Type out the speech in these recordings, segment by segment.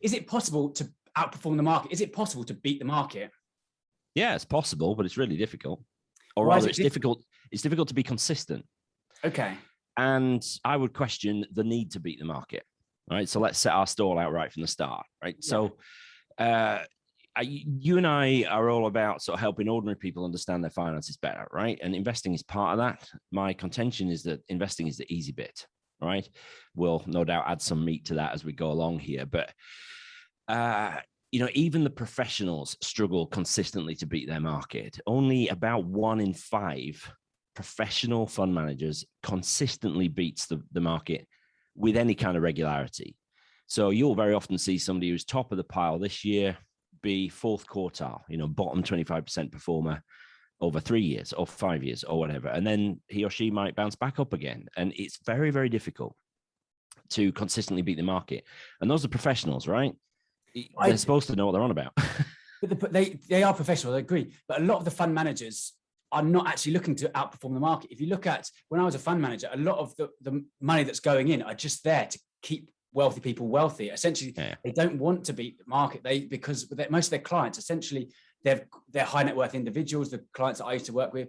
is it possible to outperform the market? Is it possible to beat the market? Yeah, it's possible, but it's really difficult. Or rather, it's difficult. It's difficult to be consistent. Okay. And I would question the need to beat the market. Right. So let's set our stall out right from the start. Right. Yeah. So you and I are all about sort of helping ordinary people understand their finances better. Right. And investing is part of that. My contention is that investing is the easy bit. Right. We'll no doubt add some meat to that as we go along here. But, even the professionals struggle consistently to beat their market. Only about 1 in 5 professional fund managers consistently beats the market with any kind of regularity. So you'll very often see somebody who's top of the pile this year be 4th quartile, bottom 25% performer over 3 years or 5 years or whatever. And then he or she might bounce back up again. And it's very, very difficult to consistently beat the market. And those are professionals, right? They're supposed to know what they're on about. But they are professional, I agree. But a lot of the fund managers are not actually looking to outperform the market. If you look at when I was a fund manager, a lot of the money that's going in are just there to keep wealthy people wealthy. Essentially, They don't want to beat the market. Because most of their clients, essentially, they're high net worth individuals, the clients that I used to work with,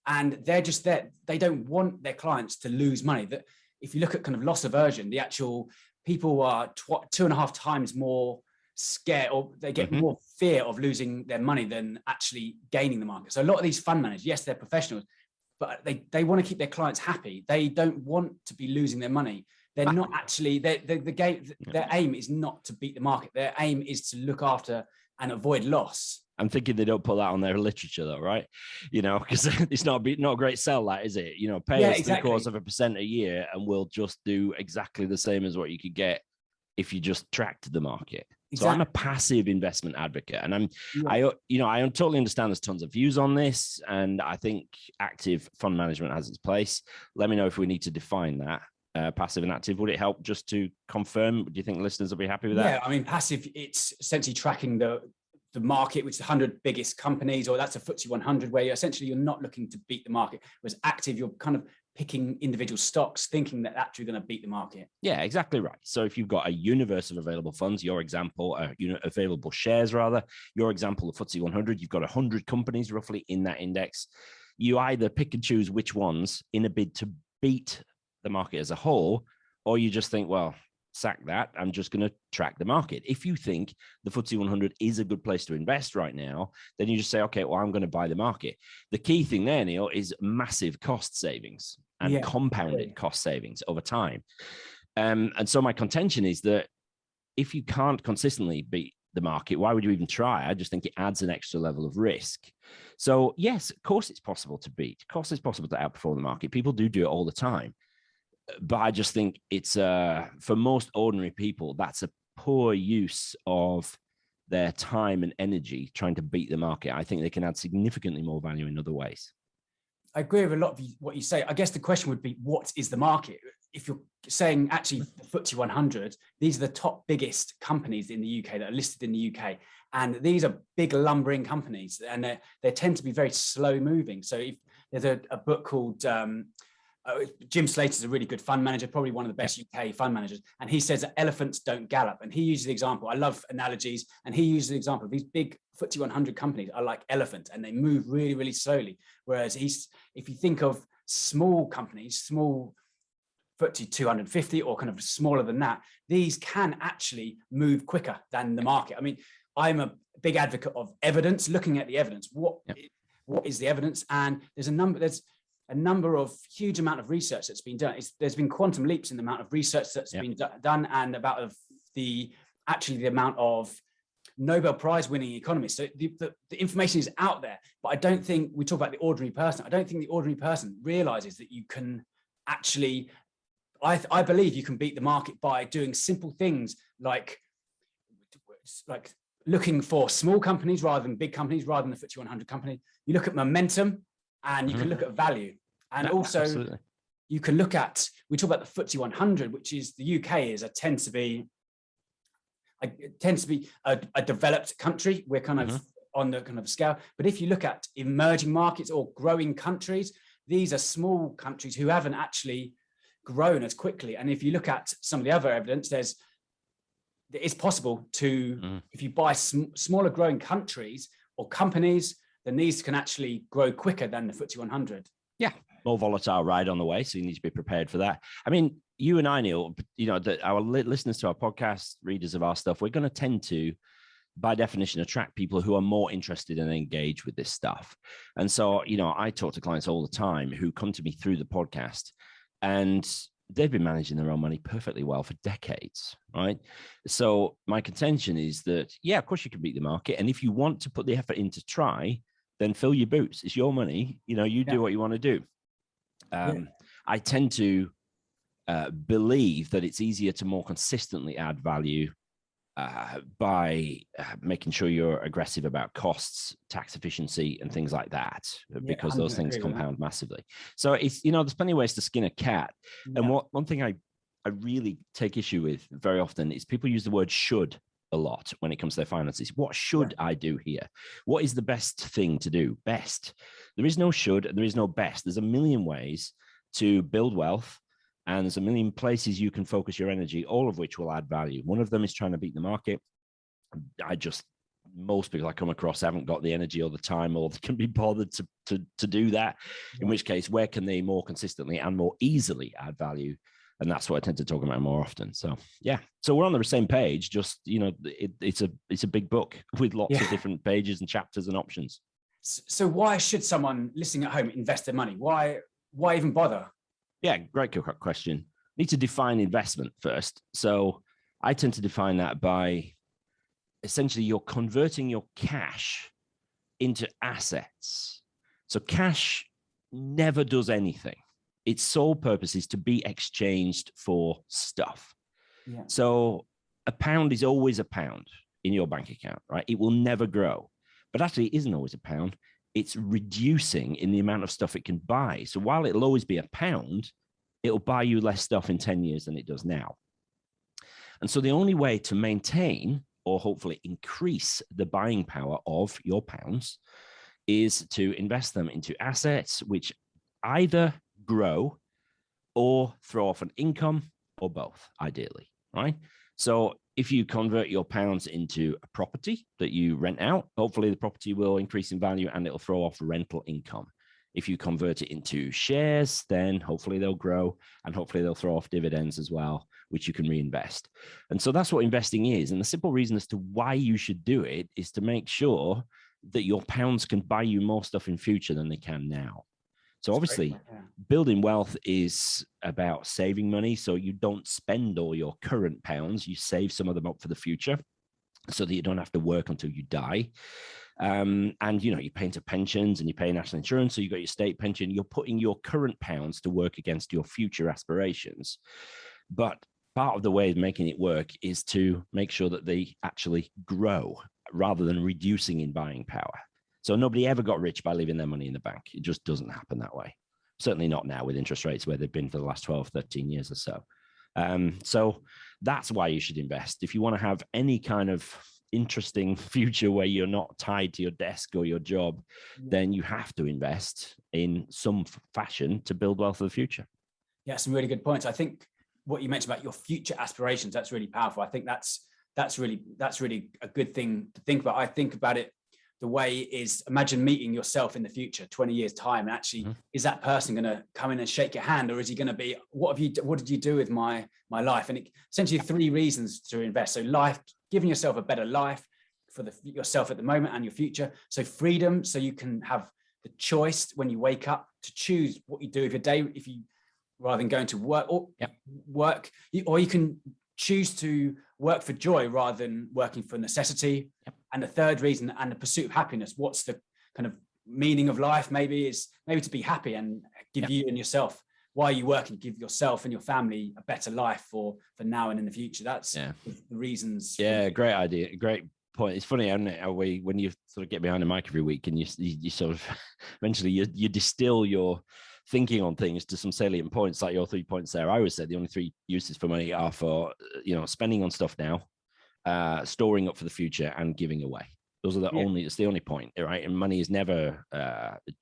and they're just there. They don't want their clients to lose money. That if you look at kind of loss aversion, the actual people are 2.5 times more scared, or they get more fear of losing their money than actually gaining the market. So a lot of these fund managers, yes, they're professionals, but they want to keep their clients happy. They don't want to be losing their money. They're not actually, their aim is not to beat the market. Their aim is to look after and avoid loss. I'm thinking they don't put that on their literature though, right? Because it's not a great sell, that, is it? Pay us 0.75% a year and we'll just do exactly the same as what you could get if you just tracked the market. Exactly. So I'm a passive investment advocate, and I totally understand there's tons of views on this, and I think active fund management has its place. Let me know if we need to define that. Passive and active, would it help just to confirm? Do you think listeners will be happy with that? Yeah, I mean, passive, it's essentially tracking the market, which is the 100 biggest companies, or that's a FTSE 100, where you're not looking to beat the market. Whereas active, you're kind of picking individual stocks, thinking that actually going to beat the market. Yeah, exactly right. So if you've got a universe of available funds, your example, available shares rather, your example of FTSE 100, you've got 100 companies roughly in that index. You either pick and choose which ones in a bid to beat the market as a whole, or you just think, well, sack that, I'm just going to track the market. If you think the FTSE 100 is a good place to invest right now, then you just say, okay, well, I'm going to buy the market. The key thing there, Neil, is massive cost savings and compounded cost savings over time. And so my contention is that if you can't consistently beat the market, why would you even try? I just think it adds an extra level of risk. So yes, of course it's possible to beat. Of course it's possible to outperform the market. People do it all the time. But I just think it's for most ordinary people, that's a poor use of their time and energy trying to beat the market. I think they can add significantly more value in other ways. I agree with a lot of what you say. I guess the question would be, what is the market? If you're saying actually the FTSE 100, these are the top biggest companies in the UK that are listed in the UK. And these are big lumbering companies, and they tend to be very slow moving. So if there's a book called Jim Slater's a really good fund manager, probably one of the best UK fund managers. And he says that elephants don't gallop. And he uses the example, I love analogies. And he uses the example of these big FTSE 100 companies are like elephants, and they move really, really slowly. Whereas if you think of small companies, small FTSE 250 or kind of smaller than that, these can actually move quicker than the market. I mean, I'm a big advocate of evidence, looking at the evidence. What is the evidence? And there's a number of huge amount of research that's been done. There's been quantum leaps in the amount of research that's been done, and about the amount of Nobel Prize winning economists. So the information is out there, but I don't think we talk about the ordinary person. I don't think the ordinary person realizes that you can actually, I believe you can beat the market by doing simple things like looking for small companies rather than big companies, rather than the FTSE 100 company. You look at momentum, and you can look at value. And also you can look at, we talk about the FTSE 100, which is the UK tends to be a developed country. We're kind of on the kind of scale. But if you look at emerging markets or growing countries, these are small countries who haven't actually grown as quickly. And if you look at some of the other evidence, there's it's possible to, if you buy smaller growing countries or companies, then these can actually grow quicker than the FTSE 100. Yeah, more volatile ride on the way, so you need to be prepared for that. I mean, you and I, Neil, our listeners to our podcast, readers of our stuff, we're going to tend to, by definition, attract people who are more interested and engaged with this stuff. And so, I talk to clients all the time who come to me through the podcast, and they've been managing their own money perfectly well for decades, right? So my contention is that, yeah, of course you can beat the market. And if you want to put the effort in to try, then fill your boots. It's your money. You do what you want to do. I tend to believe that it's easier to more consistently add value by making sure you're aggressive about costs, tax efficiency, and things like that, because those things compound massively. So it's, there's plenty of ways to skin a cat. And one thing I really take issue with very often is people use the word should a lot when it comes to their finances. What should I do here? What is the best thing to do? Best. There is no should and there is no best. There's a million ways to build wealth. And there's a million places you can focus your energy, all of which will add value. One of them is trying to beat the market. Most people I come across haven't got the energy or the time or they can be bothered to do that. In which case, where can they more consistently and more easily add value? And that's what I tend to talk about more often. So, yeah. So we're on the same page. Just, it's a big book with lots of different pages and chapters and options. So why should someone listening at home invest their money? Why even bother? Yeah, great question. Need to define investment first. So I tend to define that by essentially you're converting your cash into assets. So cash never does anything. Its sole purpose is to be exchanged for stuff. Yeah. So a pound is always a pound in your bank account, right? It will never grow. But actually, it isn't always a pound. It's reducing in the amount of stuff it can buy. So while it'll always be a pound, it'll buy you less stuff in 10 years than it does now. And so the only way to maintain or hopefully increase the buying power of your pounds is to invest them into assets which either grow or throw off an income or both, ideally, right? So if you convert your pounds into a property that you rent out, hopefully the property will increase in value and it'll throw off rental income. If you convert it into shares, then hopefully they'll grow and hopefully they'll throw off dividends as well, which you can reinvest. And so that's what investing is. And the simple reason as to why you should do it is to make sure that your pounds can buy you more stuff in future than they can now. So obviously, building wealth is about saving money. So you don't spend all your current pounds. You save some of them up for the future so that you don't have to work until you die. And, you pay into pensions and you pay national insurance. So you got your state pension. You're putting your current pounds to work against your future aspirations. But part of the way of making it work is to make sure that they actually grow rather than reducing in buying power. So nobody ever got rich by leaving their money in the bank. It just doesn't happen that way. Certainly not now with interest rates where they've been for the last 12, 13 years or so. So that's why you should invest. If you want to have any kind of interesting future where you're not tied to your desk or your job, then you have to invest in some fashion to build wealth for the future. Yeah, some really good points. I think what you mentioned about your future aspirations, that's really powerful. I think that's really a good thing to think about. I think about it the way is, imagine meeting yourself in the future, 20 years time. And actually, is that person going to come in and shake your hand, or is he going to be, what did you do with my life? And essentially 3 reasons to invest. So life, giving yourself a better life for yourself at the moment and your future. So freedom, so you can have the choice when you wake up to choose what you do with your day, if you, rather than going to work or or you can choose to work for joy rather than working for necessity. And the third reason, and the pursuit of happiness, what's the kind of meaning of life? Maybe to be happy and give you and yourself, why you work, and give yourself and your family a better life for now and in the future. That's the reasons. Yeah, great idea. Great point. It's funny, isn't it, how when you sort of get behind the mic every week and you sort of eventually you distill your thinking on things to some salient points, like your 3 points there. I always say the only 3 uses for money are for, spending on stuff now, storing up for the future, and giving away. Those are it's the only point, right? And money is never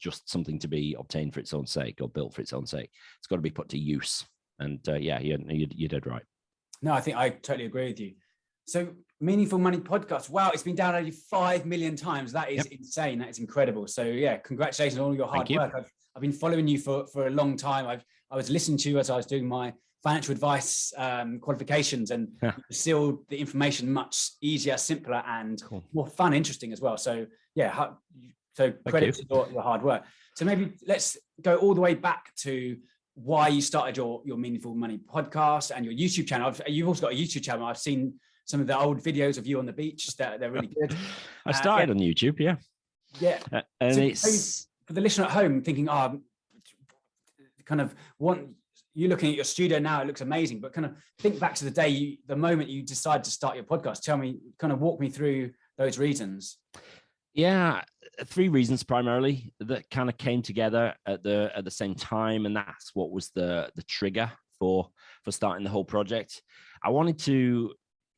just something to be obtained for its own sake or built for its own sake. It's got to be put to use. And you're dead right. No, I think I totally agree with you. So Meaningful Money podcast. Wow, it's been downloaded 5 million times. That is insane. That is incredible. So yeah, congratulations on all your hard work. I've been following you for a long time. I was listening to you as I was doing my financial advice qualifications, and you distilled the information much easier, simpler, and more fun, interesting as well. So yeah, so credit to your hard work. So maybe let's go all the way back to why you started your Meaningful Money podcast and your YouTube channel. You've also got a YouTube channel. I've seen some of the old videos of you on the beach. They're really good. I started on YouTube, yeah. And so, it's for the listener at home thinking, kind of you're looking at your studio now, it looks amazing, but kind of think back to the moment you decided to start your podcast. Tell me, kind of walk me through those reasons. Yeah, 3 reasons primarily that kind of came together at the same time, and that's what was the trigger for starting the whole project. I wanted to,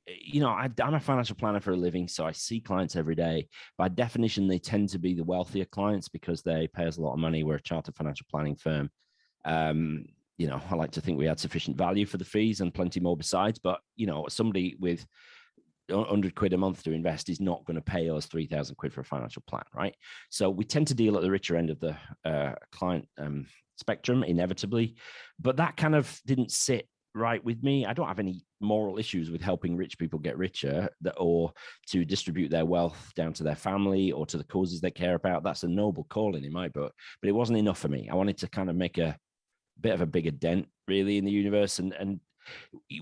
I'm a financial planner for a living, so I see clients every day. By definition, they tend to be the wealthier clients because they pay us a lot of money. We're a chartered financial planning firm. I like to think we had sufficient value for the fees and plenty more besides. But somebody with 100 quid a month to invest is not going to pay us 3,000 quid for a financial plan, right? So we tend to deal at the richer end of the client spectrum inevitably, but that kind of didn't sit right with me. I don't have any moral issues with helping rich people get richer or to distribute their wealth down to their family or to the causes they care about. That's a noble calling in my book, but it wasn't enough for me. I wanted to kind of make a bit of a bigger dent really in the universe, and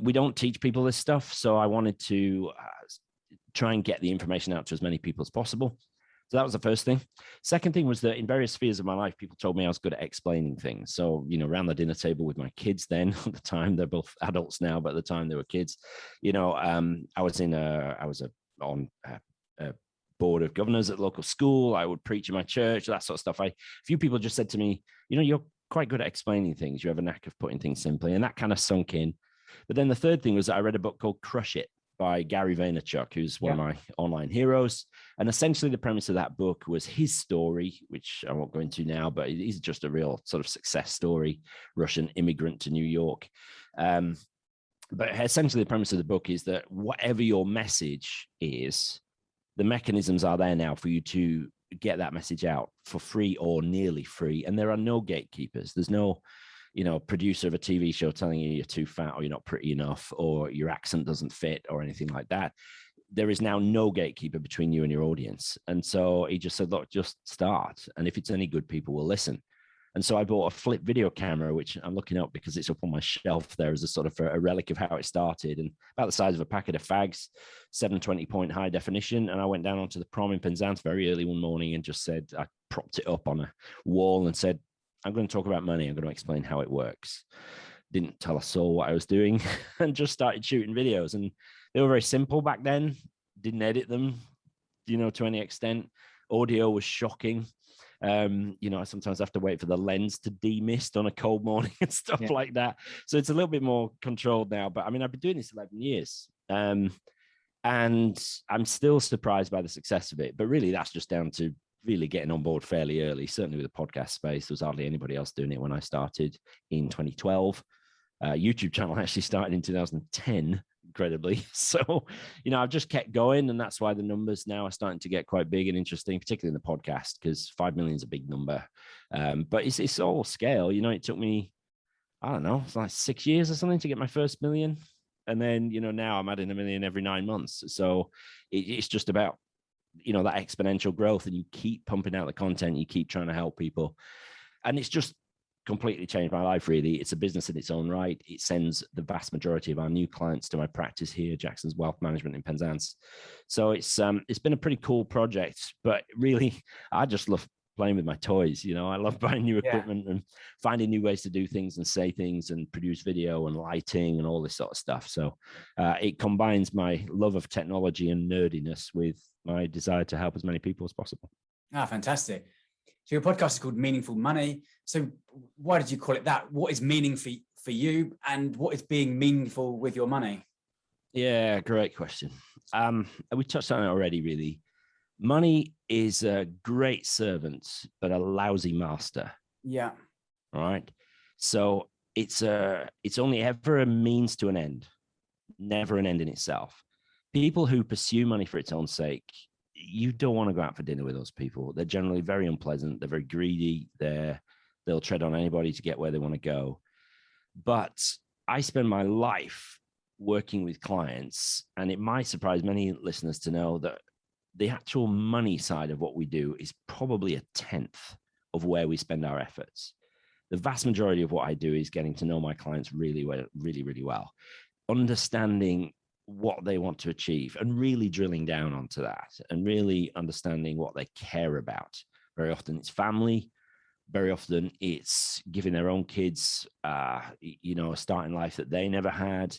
we don't teach people this stuff. So I wanted to try and get the information out to as many people as possible. So that was the first thing. Second thing was that in various spheres of my life, people told me I was good at explaining things. So, around the dinner table with my kids then, at the time, they're both adults now, but at the time they were kids, I was on a board of governors at the local school. I would preach in my church, that sort of stuff. A few people just said to me, you're quite good at explaining things. You have a knack of putting things simply. And that kind of sunk in. But then the third thing was that I read a book called Crush It by Gary Vaynerchuk, who's one of my online heroes. And essentially the premise of that book was his story, which I won't go into now, but he's just a real sort of success story, Russian immigrant to New York. But essentially the premise of the book is that whatever your message is, the mechanisms are there now for you to get that message out for free or nearly free. And there are no gatekeepers. There's no producer of a TV show telling you you're too fat or you're not pretty enough or your accent doesn't fit or anything like that. There is now no gatekeeper between you and your audience. And so he just said, look, just start. And if it's any good, people will listen. And so I bought a flip video camera, which I'm looking up because it's up on my shelf there as a sort of a relic of how it started, and about the size of a packet of fags, 720-point high definition. And I went down onto the prom in Penzance very early one morning and just said, I propped it up on a wall and said, I'm going to talk about money. I'm going to explain how it works. Didn't tell a soul what I was doing and just started shooting videos. And they were very simple back then. Didn't edit them, to any extent. Audio was shocking. I sometimes have to wait for the lens to demist on a cold morning and stuff like that. So it's a little bit more controlled now. But I mean, I've been doing this 11 years. And I'm still surprised by the success of it. But really, that's just down to really getting on board fairly early, certainly with the podcast space. There was hardly anybody else doing it when I started in 2012. YouTube channel actually started in 2010, incredibly. So, I've just kept going, and that's why the numbers now are starting to get quite big and interesting, particularly in the podcast, because 5 million is a big number. But it's all scale. It took me, I don't know, it's like 6 years or something to get my first million. And then, now I'm adding 1 million every 9 months. So it's just about, that exponential growth, and you keep pumping out the content, you keep trying to help people. And it's just completely changed my life, really. It's a business in its own right. It sends the vast majority of our new clients to my practice here, Jackson's Wealth Management in Penzance. So it's been a pretty cool project, but really, I just love playing with my toys. I love buying new equipment and finding new ways to do things and say things and produce video and lighting and all this sort of stuff. So it combines my love of technology and nerdiness with my desire to help as many people as possible. Fantastic. So your podcast is called Meaningful Money. So why did you call it that? What is meaning for you, and what is being meaningful with your money? Yeah, great question. We touched on it already, really. Money is a great servant, but a lousy master. Yeah. All right. So it's only ever a means to an end, never an end in itself. people who pursue money for its own sake, you don't want to go out for dinner with those people. They're generally very unpleasant. They're very greedy. They'll tread on anybody to get where they want to go. But I spend my life working with clients, and it might surprise many listeners to know that the actual money side of what we do is probably a tenth of where we spend our efforts. The vast majority of what I do is getting to know my clients really well, really well, understanding what they want to achieve and really drilling down onto that and really understanding what they care about. Very often it's family. Very often it's giving their own kids, a starting life that they never had.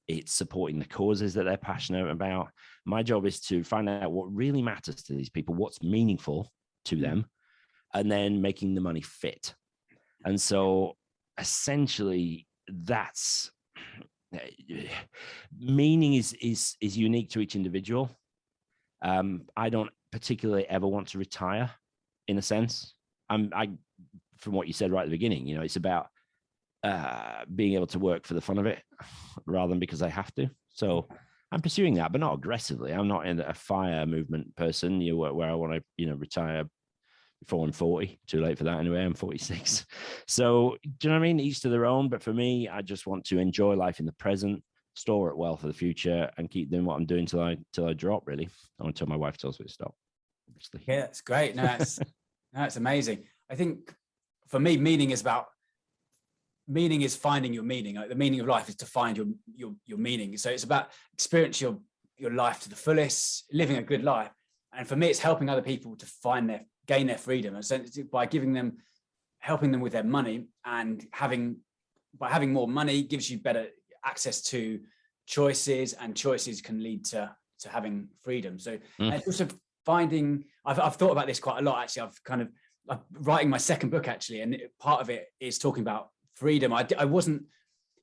It's supporting the causes that they're passionate about. My job is to find out what really matters to these people, what's meaningful to them, and then making the money fit. And so essentially that's meaning is unique to each individual. I don't particularly ever want to retire, in a sense. From what you said right at the beginning, it's about being able to work for the fun of it rather than because I have to. So I'm pursuing that, but not aggressively. I'm not in a fire movement person, where I want to, retire before I'm 40. Too late for that anyway. I'm 46. So do you know what I mean? Each to their own. But for me, I just want to enjoy life in the present, store it well for the future, and keep doing what I'm doing till I drop, really, or until my wife tells me to stop. Obviously. Yeah, that's great. No, that's amazing. I think for me, meaning is finding your meaning. Like the meaning of life is to find your meaning. So it's about experience your life to the fullest, living a good life. And for me, it's helping other people to gain their freedom. And by helping them with their money, and by having more money gives you better access to choices, and choices can lead to having freedom. So and also I've thought about this quite a lot, actually. I'm writing my second book, actually, and part of it is talking about freedom. I wasn't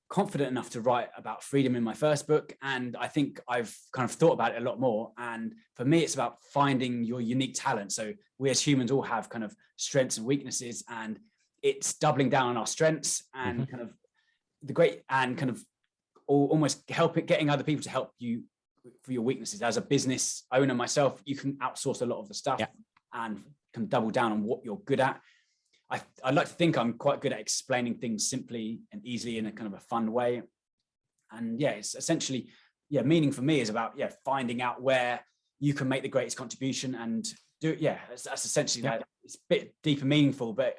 confident enough to write about freedom in my first book, and I think I've kind of thought about it a lot more. And for me, it's about finding your unique talent. So we as humans all have kind of strengths and weaknesses, and it's doubling down on our strengths and almost getting other people to help you for your weaknesses. As a business owner myself, you can outsource a lot of the stuff and can double down on what you're good at. I like to think I'm quite good at explaining things simply and easily in a kind of a fun way. And it's essentially, meaning for me is about, finding out where you can make the greatest contribution and do, that's essentially that. It's a bit deeper, meaningful, but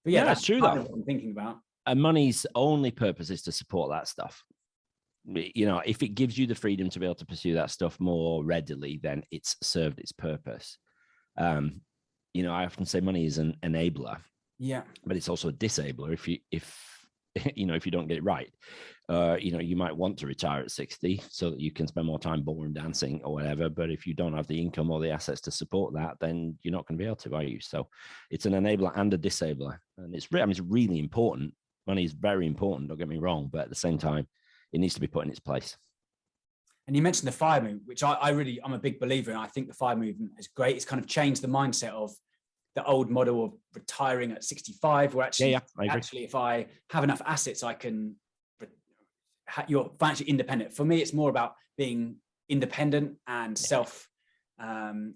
that's true though. What I'm thinking about. And money's only purpose is to support that stuff. If it gives you the freedom to be able to pursue that stuff more readily, then it's served its purpose. I often say money is an enabler. Yeah. But it's also a disabler if you don't get it right. You might want to retire at 60 so that you can spend more time ballroom dancing or whatever. But if you don't have the income or the assets to support that, then you're not going to be able to, are you? So it's an enabler and a disabler. And it's really important. Money is very important, don't get me wrong. But at the same time, it needs to be put in its place. And you mentioned the FIRE movement, which I'm a big believer in. I think the FIRE movement is great. It's kind of changed the mindset of the old model of retiring at 65, where actually if I have enough assets, you're financially independent. For me, it's more about being independent and self-reliant,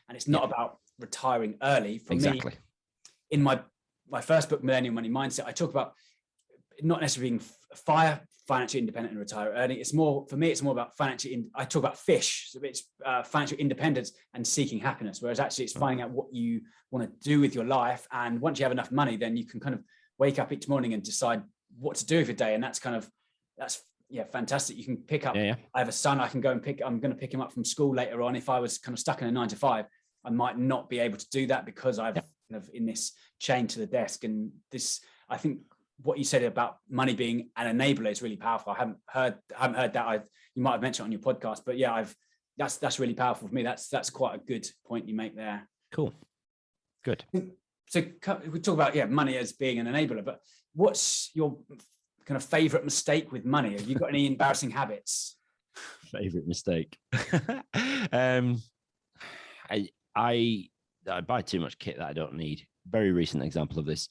and it's not about retiring early. For me, in my first book, Millennial Money Mindset, I talk about not necessarily being financially independent and retire early. It's more about I talk about fish. So it's financial independence and seeking happiness. Whereas actually it's finding out what you want to do with your life. And once you have enough money, then you can kind of wake up each morning and decide what to do with your day. And that's fantastic. You can pick up, I have a son, I'm going to pick him up from school later on. If I was kind of stuck in a 9 to 5, I might not be able to do that because I've kind of in this chain to the desk. And this, I think, what you said about money being an enabler is really powerful. I haven't heard that. You might have mentioned it on your podcast, but that's really powerful for me. That's quite a good point you make there. Cool. Good. So we talk about money as being an enabler, but what's your kind of favorite mistake with money? Have you got any embarrassing habits? Favorite mistake. I buy too much kit that I don't need. Very recent example of this.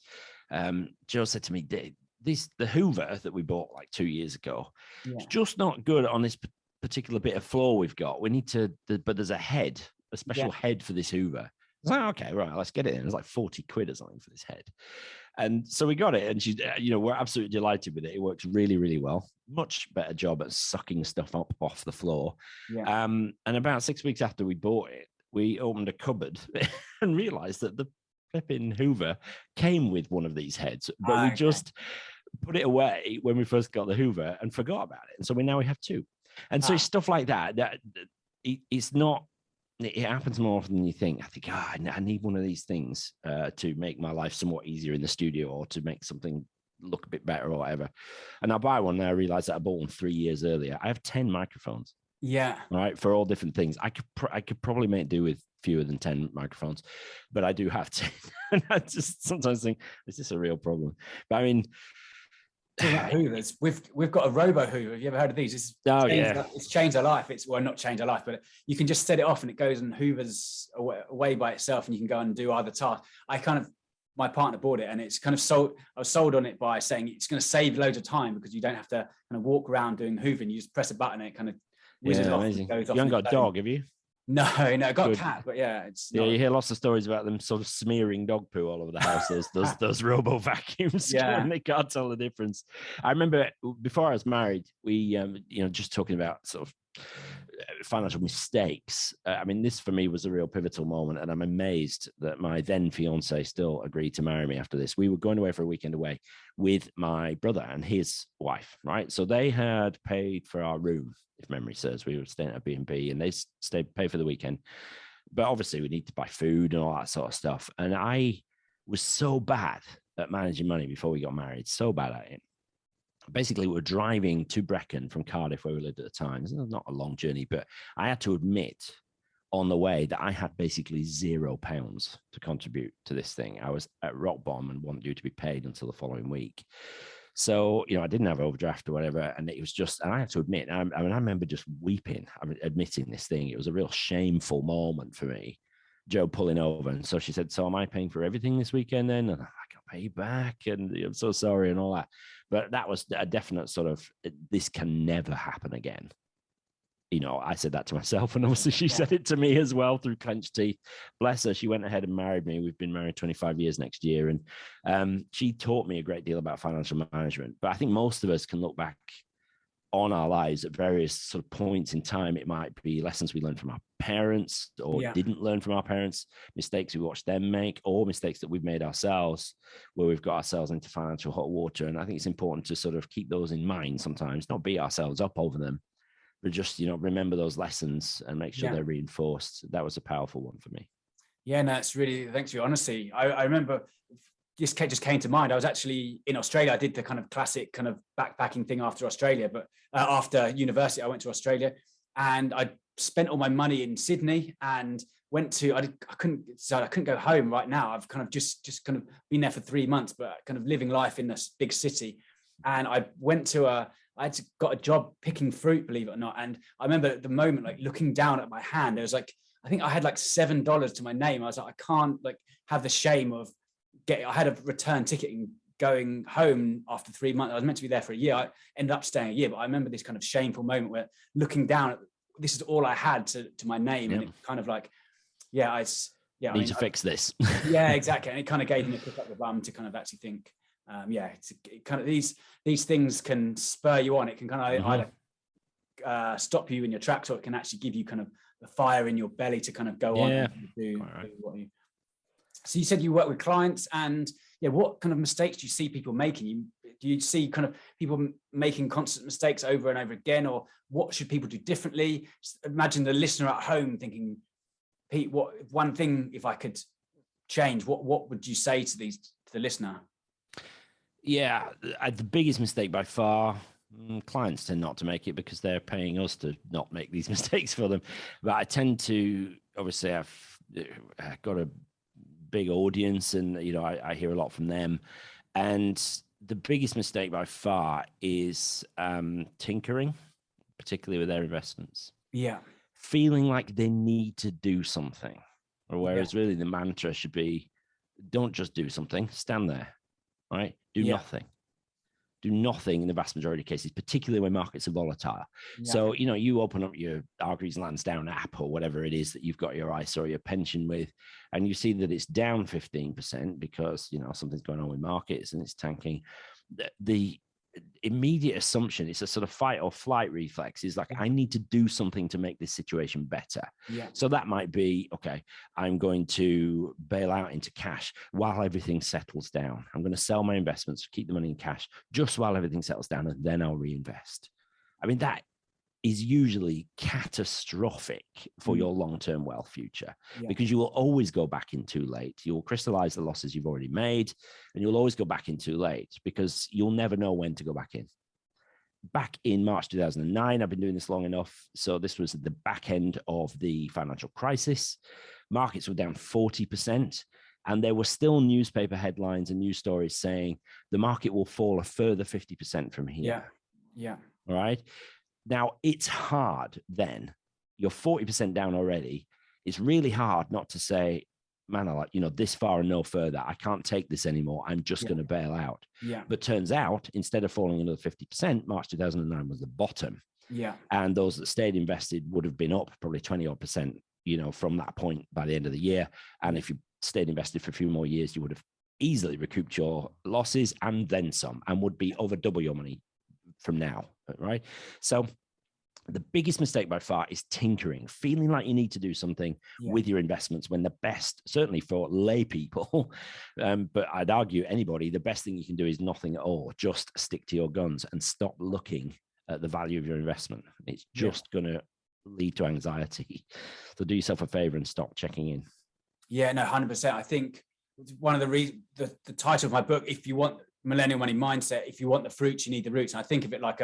Joe said to me, the Hoover that we bought like 2 years ago, it's just not good on this particular bit of floor we've got. We need to, but there's a special head for this Hoover. I was like, okay, right, let's get it in. It was like 40 quid or something for this head. And so we got it, and she, we're absolutely delighted with it. It works really, really well. Much better job at sucking stuff up off the floor. Yeah. And about 6 weeks after we bought it, we opened a cupboard and realized that the flipping Hoover came with one of these heads, but we just put it away when we first got the Hoover and forgot about it. And so we have two. And so stuff like that, it's not, it happens more often than you think. I think, I need one of these things to make my life somewhat easier in the studio, or to make something look a bit better or whatever. And I buy one, and I realize that I bought one 3 years earlier. I have 10 microphones. Yeah. All right. For all different things. I could probably make do with fewer than 10 microphones, but I do have 10. And I just sometimes think, is this a real problem? But I mean, Hoovers. We've got a Robo Hoover. Have you ever heard of these? It's changed our life. It's not changed our life, but you can just set it off and it goes and hoovers away by itself, and you can go and do other tasks. My partner bought it, and it's kind of sold. I was sold on it by saying it's going to save loads of time because you don't have to kind of walk around doing hoovering. You just press a button and it kind of whizzes off. Amazing. Goes you off. haven't got a dog, have you? No, I got a cat, but you hear lots of stories about them sort of smearing dog poo all over the house. Those robo vacuums, and they can't tell the difference. I remember before I was married, we just talking about sort of financial mistakes. I mean, this for me was a real pivotal moment, and I'm amazed that my then fiance still agreed to marry me after this. We were going away for a weekend away with my brother and his wife, right? So they had paid for our room, if memory serves. We were staying at a B&B, and they paid for the weekend. But obviously we need to buy food and all that sort of stuff. And I was so bad at managing money before we got married, so bad at it. Basically, we were driving to Brecon from Cardiff, where we lived at the time. It's not a long journey, but I had to admit on the way that I had basically £0 to contribute to this thing. I was at rock bottom and wasn't due to be paid until the following week. So, I didn't have overdraft or whatever. And it was just, and I had to admit, I remember just weeping, admitting this thing. It was a real shameful moment for me. Joe pulling over. And so she said, so am I paying for everything this weekend then? And I can't pay you back. And I'm so sorry and all that. But that was a definite sort of, this can never happen again. I said that to myself, and obviously she said it to me as well through clenched teeth. Bless her. She went ahead and married me. We've been married 25 years next year. And she taught me a great deal about financial management. But I think most of us can look back on our lives at various sort of points in time. It might be lessons we learned from our parents or didn't learn from our parents, mistakes we watched them make, or mistakes that we've made ourselves where we've got ourselves into financial hot water. And I think it's important to sort of keep those in mind sometimes, not beat ourselves up over them, but just, remember those lessons and make sure they're reinforced. That was a powerful one for me. Yeah, no, it's really, thanks for your honesty. I remember this just came to mind. I was actually in Australia. I did the kind of classic kind of backpacking thing after Australia, but after university, I went to Australia, and I spent all my money in Sydney and went to, I couldn't go home right now. I've kind of just kind of been there for 3 months, but kind of living life in this big city. And I got a job picking fruit, believe it or not. And I remember at the moment, like looking down at my hand, there was like, I think I had like $7 to my name. I was like, I can't like have the shame of I had a return ticket and going home after 3 months. I was meant to be there for a year. I ended up staying a year, but I remember this kind of shameful moment where looking down at, this is all I had to my name. And it kind of like, I need to fix this. Yeah, exactly. And it kind of gave me a kick up the bum to kind of actually think, it's kind of these things can spur you on. It can kind of either stop you in your tracks, or it can actually give you kind of the fire in your belly to kind of go on and do what you. So you said you work with clients, and what kind of mistakes do you see people making? Do you see kind of people making constant mistakes over and over again, or what should people do differently? Imagine the listener at home thinking, Pete, what one thing if I could change? What would you say to the listener? Yeah, the biggest mistake by far, clients tend not to make it because they're paying us to not make these mistakes for them. But I tend to, obviously, I've got a big audience, and I hear a lot from them. And the biggest mistake by far is tinkering, particularly with their investments. Yeah, feeling like they need to do something, or whereas really the mantra should be, don't just do something, stand there. Right? Do nothing. do nothing in the vast majority of cases, particularly when markets are volatile. Yeah. So, you open up your Hargreaves Lansdown app or whatever it is that you've got your ISA or your pension with, and you see that it's down 15% because, something's going on with markets and it's tanking. The immediate assumption, it's a sort of fight or flight reflex, is like, I need to do something to make this situation better. Yeah. So that might be, okay, I'm going to bail out into cash while everything settles down. I'm going to sell my investments, keep the money in cash just while everything settles down, and then I'll reinvest. I mean, that is usually catastrophic for your long-term wealth future, because you will always go back in too late. You'll crystallize the losses you've already made, and you'll always go back in too late because you'll never know when to go back in. Back in March 2009, I've been doing this long enough. So this was at the back end of the financial crisis. Markets were down 40%. And there were still newspaper headlines and news stories saying the market will fall a further 50% from here. Yeah. All right. Now, it's hard then. You're 40% down already. It's really hard not to say, man, I like, this far and no further. I can't take this anymore. I'm just going to bail out. Yeah. But turns out, instead of falling another 50%, March 2009 was the bottom. Yeah. And those that stayed invested would have been up probably 20% from that point by the end of the year. And if you stayed invested for a few more years, you would have easily recouped your losses and then some, and would be over double your money from now, right? So the biggest mistake by far is tinkering, feeling like you need to do something with your investments, when the best, certainly for lay people, but I'd argue anybody, the best thing you can do is nothing at all. Just stick to your guns and stop looking at the value of your investment. It's just going to lead to anxiety. So do yourself a favor and stop checking in. Yeah, no, 100%. I think one of the reasons, the title of my book, if you want Millennial Money Mindset, if you want the fruits, you need the roots. And I think of it like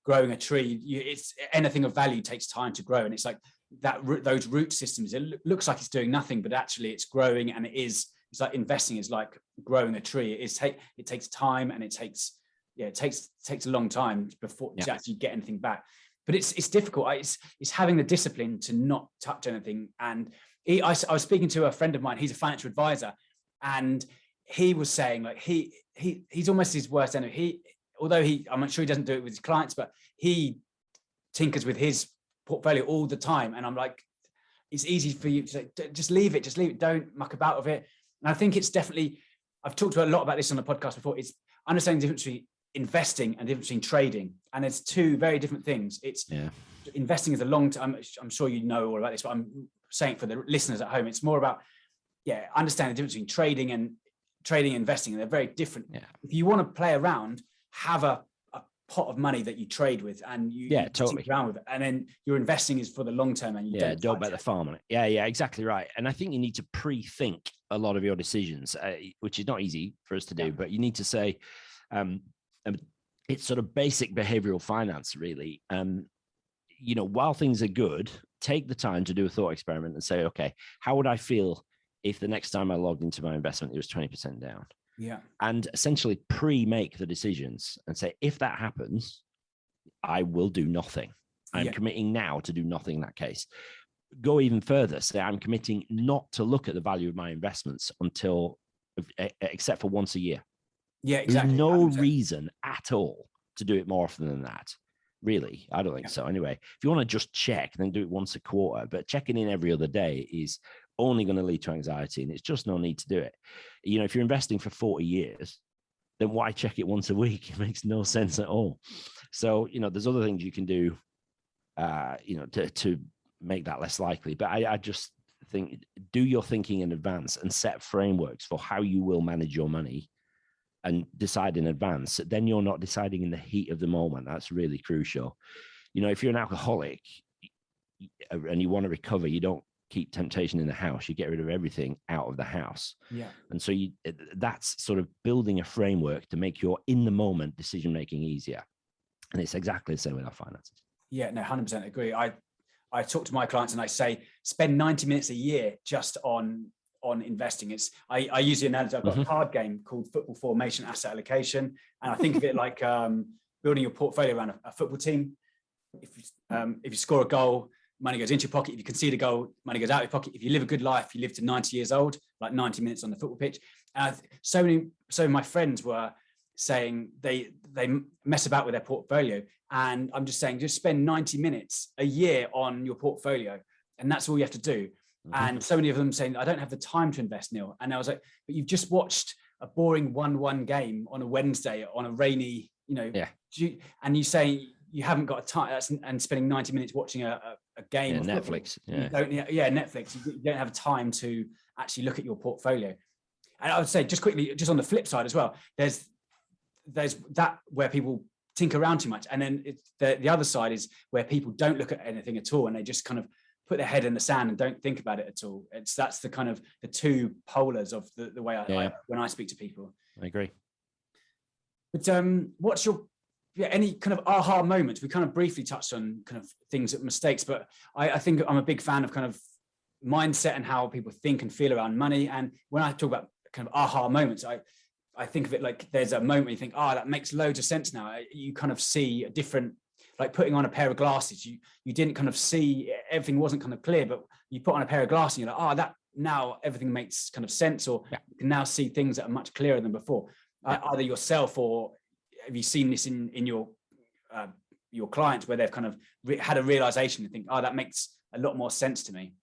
growing a tree. It's anything of value takes time to grow, and it's like that. Those root systems. It looks like it's doing nothing, but actually it's growing, and it's like investing is like growing a tree. It takes time, and it takes a long time before to actually get anything back. But it's difficult. It's having the discipline to not touch anything. And I was speaking to a friend of mine. He's a financial advisor, and he was saying like he's almost his worst enemy. Although I'm not sure he doesn't do it with his clients, but he tinkers with his portfolio all the time. And I'm like, it's easy for you to say, just leave it, don't muck about with it. And I think it's definitely, I've talked a lot about this on the podcast before, it's understanding the difference between investing and the difference between trading. And it's two very different things. It's investing is a long term. I'm sure you know all about this, but I'm saying for the listeners at home, it's more about, understanding the difference between trading and investing. And they're very different. Yeah. If you want to play around, have a pot of money that you trade with, and you totally around with it, and then your investing is for the long term, and you don't bet the farm on it. Yeah, exactly right. And I think you need to pre-think a lot of your decisions, which is not easy for us to do, but you need to say, it's sort of basic behavioral finance, really. While things are good, take the time to do a thought experiment and say, okay, how would I feel if the next time I logged into my investment, it was 20% down? Yeah. And essentially pre-make the decisions and say, if that happens, I will do nothing. I'm committing now to do nothing in that case. Go even further. Say, I'm committing not to look at the value of my investments except for once a year. Yeah, exactly. There's no reason at all to do it more often than that. Really, I don't think so. Anyway, if you want to just check, then do it once a quarter. But checking in every other day is only going to lead to anxiety, and it's just no need to do it. If you're investing for 40 years, then why check it once a week? It makes no sense at all. So, there's other things you can do, to make that less likely. But I just think, do your thinking in advance and set frameworks for how you will manage your money, and decide in advance. Then you're not deciding in the heat of the moment. That's really crucial. If you're an alcoholic and you want to recover, you don't keep temptation in the house. You get rid of everything out of the house. Yeah. And so that's sort of building a framework to make your in the moment decision-making easier. And it's exactly the same with our finances. Yeah, no, 100% agree. I talk to my clients and I say, spend 90 minutes a year just on investing. I use the analogy, I've got a card game called football formation asset allocation. And I think of it like building your portfolio around a football team. If you score a goal, money goes into your pocket. If you concede a goal, money goes out of your pocket. If you live a good life, you live to 90 years old, like 90 minutes on the football pitch. And so many of my friends were saying they mess about with their portfolio. And I'm just saying, just spend 90 minutes a year on your portfolio. And that's all you have to do. And so many of them saying, I don't have the time to invest, Neil. And I was like, but you've just watched a boring 1-1 game on a Wednesday on a rainy, and you say you haven't got a time, and spending 90 minutes watching a game. Yeah, Netflix. Netflix. You don't have time to actually look at your portfolio. And I would say, just quickly, just on the flip side as well, there's that where people tinker around too much. And then the other side is where people don't look at anything at all, and they just kind of put their head in the sand and don't think about it at all. That's the kind of the two polars of the way when I speak to people. I agree. But what's your any kind of aha moments? We kind of briefly touched on kind of things, mistakes, but I think I'm a big fan of kind of mindset and how people think and feel around money. And when I talk about kind of aha moments, I think of it like there's a moment you think, that makes loads of sense now. You kind of see a different, like putting on a pair of glasses. You didn't kind of see, everything wasn't kind of clear, but you put on a pair of glasses and you're like, that now everything makes kind of sense, or you can now see things that are much clearer than before. Either yourself, or have you seen this in your clients where they've kind of had a realization and think, that makes a lot more sense to me?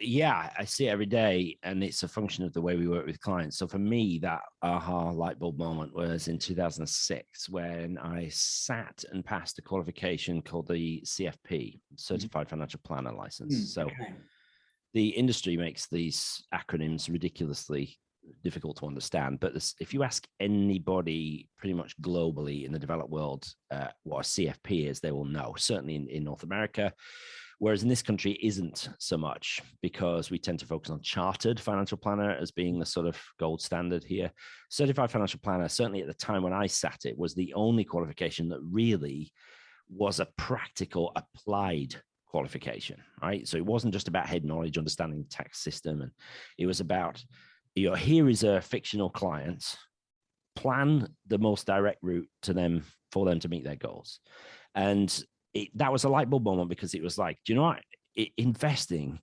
Yeah, I see it every day, and it's a function of the way we work with clients. So for me, that aha light bulb moment was in 2006 when I sat and passed a qualification called the CFP, Certified Financial Planner License. So the industry makes these acronyms ridiculously difficult to understand, but if you ask anybody pretty much globally in the developed world what a CFP is, they will know, certainly in North America. Whereas in this country, it isn't so much, because we tend to focus on chartered financial planner as being the sort of gold standard here. Certified financial planner, certainly at the time when I sat it, was the only qualification that really was a practical applied qualification, right? So it wasn't just about head knowledge, understanding the tax system. And it was about, here is a fictional client, plan the most direct route to them for them to meet their goals. And that was a light bulb moment, because it was like, do you know what? Investing,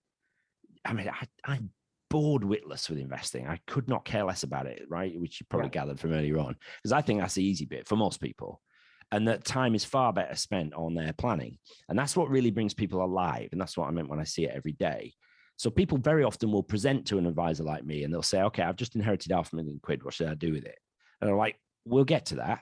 I mean, I'm bored witless with investing. I could not care less about it, right? Which you probably gathered from earlier on, because I think that's the easy bit for most people. And that time is far better spent on their planning. And that's what really brings people alive. And that's what I meant when I see it every day. So people very often will present to an advisor like me and they'll say, okay, I've just inherited £500,000. What should I do with it? And I'm like, we'll get to that.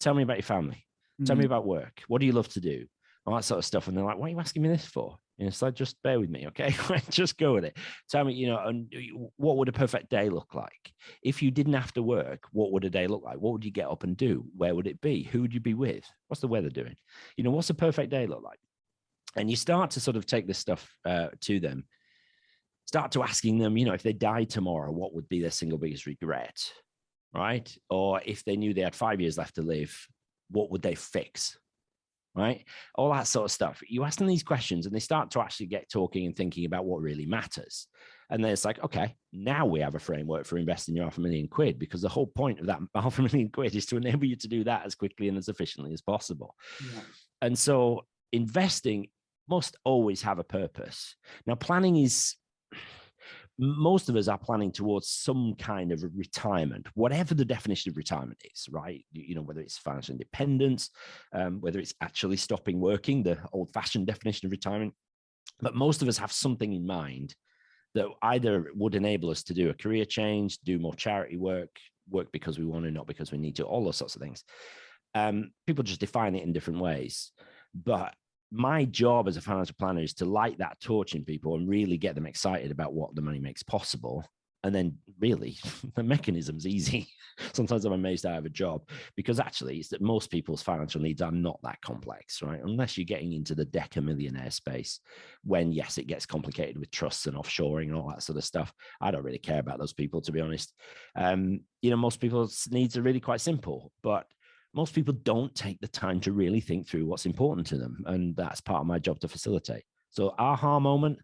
Tell me about your family. Tell me about work. What do you love to do? All that sort of stuff. And they're like, what are you asking me this for? It's like, just bear with me, okay? Just go with it. Tell me, and what would a perfect day look like? If you didn't have to work, what would a day look like? What would you get up and do? Where would it be? Who would you be with? What's the weather doing? What's a perfect day look like? And you start to sort of take this stuff to them. Start to asking them, if they died tomorrow, what would be their single biggest regret, right? Or if they knew they had 5 years left to live, what would they fix, right? All that sort of stuff. You ask them these questions and they start to actually get talking and thinking about what really matters. And then it's like, okay, now we have a framework for investing your £500,000, because the whole point of that £500,000 is to enable you to do that as quickly and as efficiently as possible. Yeah. And so investing must always have a purpose. Now, planning is, most of us are planning towards some kind of retirement, whatever the definition of retirement is, right? Whether it's financial independence, whether it's actually stopping working, the old-fashioned definition of retirement. But most of us have something in mind that either would enable us to do a career change, do more charity work because we want to, not because we need to, all those sorts of things. People just define it in different ways. But my job as a financial planner is to light that torch in people and really get them excited about what the money makes possible. And then really the mechanism's easy. Sometimes I'm amazed I have a job, because actually it's that most people's financial needs are not that complex, right? Unless you're getting into the deca-millionaire space, when yes, it gets complicated with trusts and offshoring and all that sort of stuff. I don't really care about those people, to be honest. Most people's needs are really quite simple, but most people don't take the time to really think through what's important to them. And that's part of my job to facilitate. So aha moment,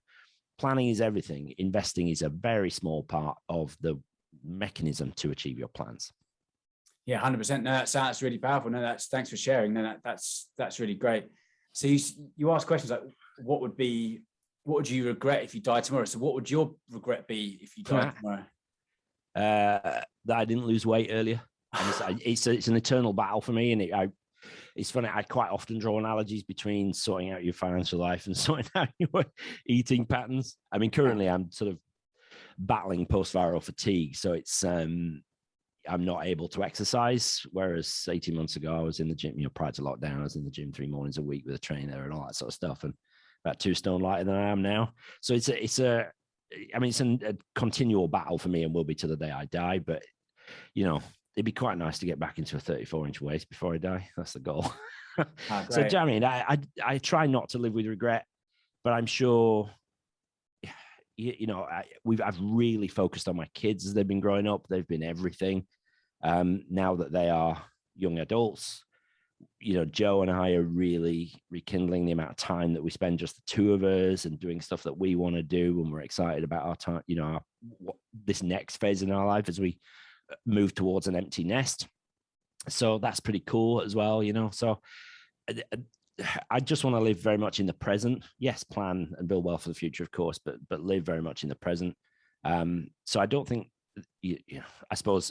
planning is everything. Investing is a very small part of the mechanism to achieve your plans. Yeah, 100%. No, that's really powerful. No, thanks for sharing. No, that's really great. So you ask questions like, what would you regret if you died tomorrow? So what would your regret be if you died tomorrow? That I didn't lose weight earlier. And it's an eternal battle for me. And it's funny, I quite often draw analogies between sorting out your financial life and sorting out your eating patterns. I mean, currently I'm sort of battling post-viral fatigue. So it's, I'm not able to exercise. Whereas 18 months ago, I was in the gym, prior to lockdown, I was in the gym 3 mornings a week with a trainer and all that sort of stuff. And about 2 stone lighter than I am now. So it's a continual battle for me and will be to the day I die. But, it'd be quite nice to get back into a 34-inch waist before I die. That's the goal. So, I mean, I try not to live with regret, but I'm sure, I've really focused on my kids as they've been growing up. They've been everything. Now that they are young adults, Joe and I are really rekindling the amount of time that we spend just the two of us and doing stuff that we want to do. And we're excited about our time, this next phase in our life as we move towards an empty nest. So that's pretty cool as well, So I just want to live very much in the present. Yes, plan and build well for the future, of course, but live very much in the present. So I don't think, I suppose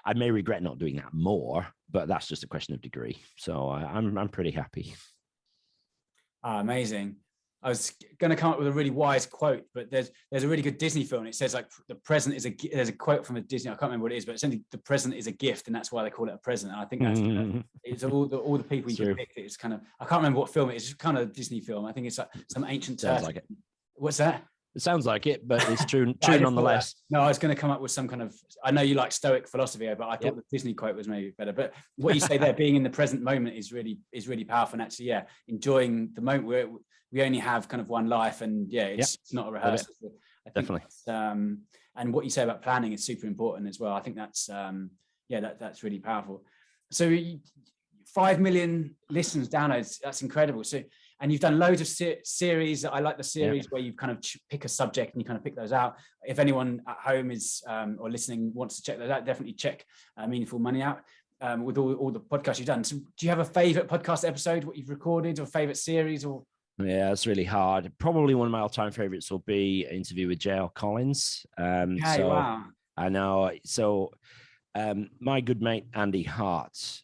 I may regret not doing that more, but that's just a question of degree. So I'm pretty happy. Amazing. I was going to come up with a really wise quote, but there's a really good Disney film. It says like the present is there's a quote from a Disney. I can't remember what it is, but essentially the present is a gift, and that's why they call it a present. And I think that's it's all the people you can pick. It's kind of, I can't remember what film it is. It's kind of a Disney film. I think it's like some ancient. Sounds like it. What's that? It sounds like it, but it's true nonetheless. No, I was going to come up with some kind of, I know you like Stoic philosophy, but I thought the Disney quote was maybe better. But what you say there, being in the present moment is really powerful. And actually, enjoying the moment where we only have kind of one life, and it's not a rehearsal. I think definitely. And what you say about planning is super important as well. I think that's that's really powerful. So 5 million listens, downloads, that's incredible. So, and you've done loads of series. I like the series where you kind of pick a subject and you kind of pick those out. If anyone at home is or listening wants to check those out, definitely check Meaningful Money out with all the podcasts you've done. So do you have a favorite podcast episode, what you've recorded, or favorite series? Or yeah, it's really hard. Probably one of my all-time favorites will be an interview with JL Collins. Wow. I know. So my good mate, Andy Hart,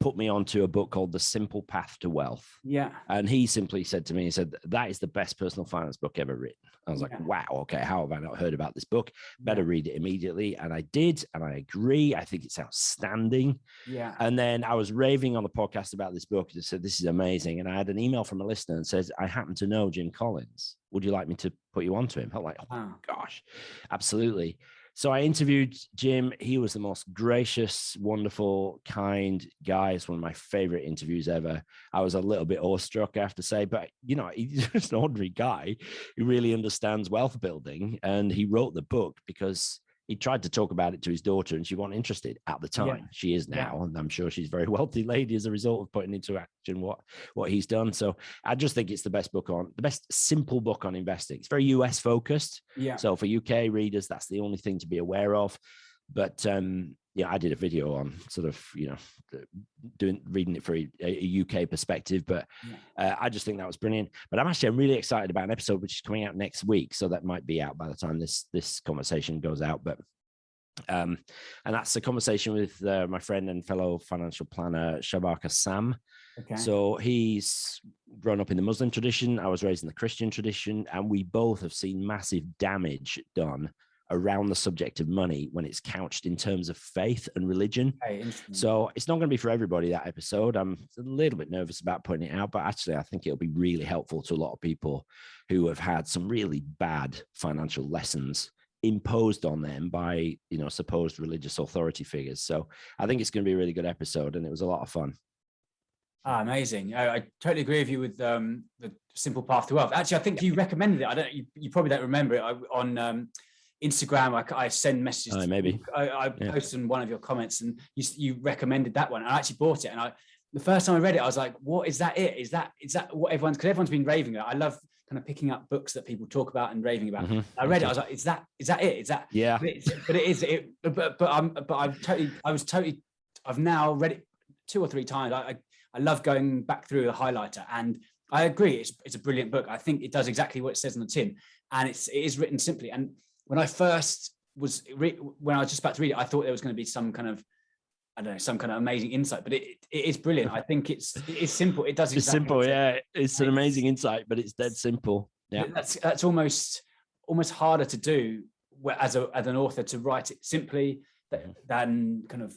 put me onto a book called The Simple Path to Wealth. Yeah. And he simply said to me, he said, that is the best personal finance book ever written. I was like, wow, okay, how have I not heard about this book? Better read it immediately. And I did, and I agree. I think it's outstanding. Yeah. And then I was raving on the podcast about this book and said, this is amazing. And I had an email from a listener and says, I happen to know Jim Collins. Would you like me to put you onto him? I'm like, oh my gosh, absolutely. So I interviewed Jim. He was the most gracious, wonderful, kind guy. It's one of my favorite interviews ever. I was a little bit awestruck, I have to say, but he's just an ordinary guy who really understands wealth building. And he wrote the book because he tried to talk about it to his daughter and she wasn't interested at the time. Yeah. She is now, and I'm sure she's a very wealthy lady as a result of putting into action what he's done. So I just think it's the best simple book on investing. It's very US focused. Yeah. So for UK readers, that's the only thing to be aware of. But I did a video on sort of, reading it for a UK perspective, but I just think that was brilliant. But I'm really excited about an episode which is coming out next week. So that might be out by the time this conversation goes out. But and that's a conversation with my friend and fellow financial planner, Shabaka Sam. Okay. So he's grown up in the Muslim tradition. I was raised in the Christian tradition, and we both have seen massive damage done around the subject of money when it's couched in terms of faith and religion. So it's not going to be for everybody, that episode. I'm a little bit nervous about putting it out, but actually I think it'll be really helpful to a lot of people who have had some really bad financial lessons imposed on them by, supposed religious authority figures. So I think it's going to be a really good episode, and it was a lot of fun. Amazing. I totally agree with you with the Simple Path to Wealth. Actually, I think you recommended it. You probably don't remember it on Instagram. I send messages. Maybe I posted on one of your comments, and you recommended that one. I actually bought it, and the first time I read it, I was like, "What is that? Is that what everyone's?" Because everyone's been raving about. I love kind of picking up books that people talk about and raving about. Mm-hmm. I read it. I was like, "Is that it? Is that?" Yeah. But it is. I've now read it 2 or 3 times. I love going back through the highlighter, and I agree. It's a brilliant book. I think it does exactly what it says on the tin, and it is written simply. And when I first when I was just about to read it, I thought there was going to be some kind of, I don't know, some kind of amazing insight, but it is brilliant. I think it's simple. It does it's exactly simple. Yeah, it's an amazing insight, but it's dead simple. Yeah, that's almost harder to do as an author, to write it simply than kind of,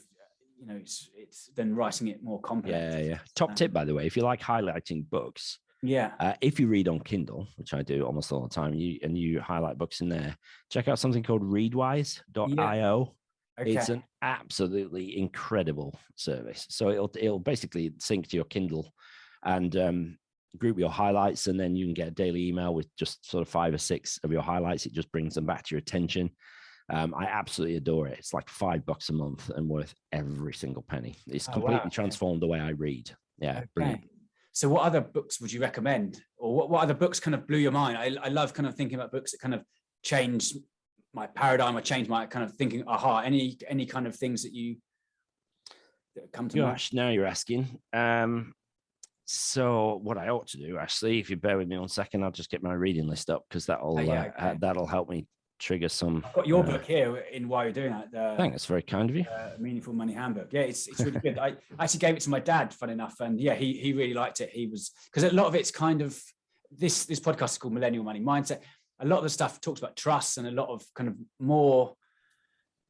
you know, it's then writing it more complex. Yeah. Top tip, by the way, if you like highlighting books, if you read on Kindle, which I do almost all the time, you highlight books in there, check out something called readwise.io. Okay. It's an absolutely incredible service. So it'll basically sync to your Kindle and group your highlights, and then you can get a daily email with just sort of 5 or 6 of your highlights. It just brings them back to your attention. I absolutely adore it. It's like $5 a month and worth every single penny. It's completely transformed the way I read. Yeah, brilliant. So what other books would you recommend, or what other books kind of blew your mind? I love kind of thinking about books that kind of changed my paradigm or changed my kind of thinking. Any kind of things that come to mind? Gosh, now you're asking. So what I ought to do, actually, if you bear with me 1 second, I'll just get my reading list up, because that'll help me trigger some. I've got your book here in while you're doing that. I think that's very kind of you. Meaningful Money Handbook. Yeah, it's really good. I actually gave it to my dad, fun enough, and yeah, he really liked it. He was, because a lot of it's kind of this podcast is called Millennial Money Mindset. A lot of the stuff talks about trust and a lot of kind of more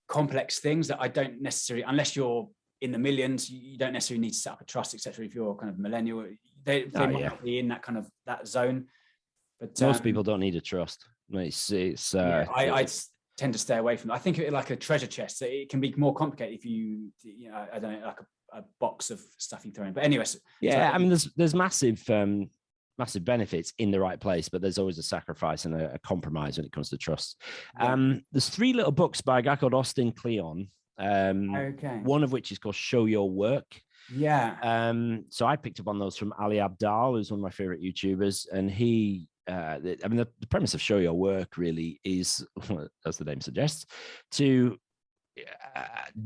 complex things that I don't necessarily, unless you're in the millions, you don't necessarily need to set up a trust, etc. If you're kind of millennial, they might be in that kind of that zone. But most people don't need a trust. I tend to stay away from it. I think of it like a treasure chest. So it can be more complicated if you know, I don't know, like a box of stuff you throw in. But anyways, I mean, there's massive benefits in the right place, but there's always a sacrifice and a compromise when it comes to trust. There's 3 little books by a guy called Austin Kleon. One of which is called Show Your Work. So I picked up on those from Ali Abdaal, who's one of my favorite YouTubers, and he the premise of Show Your Work really is, as the name suggests, to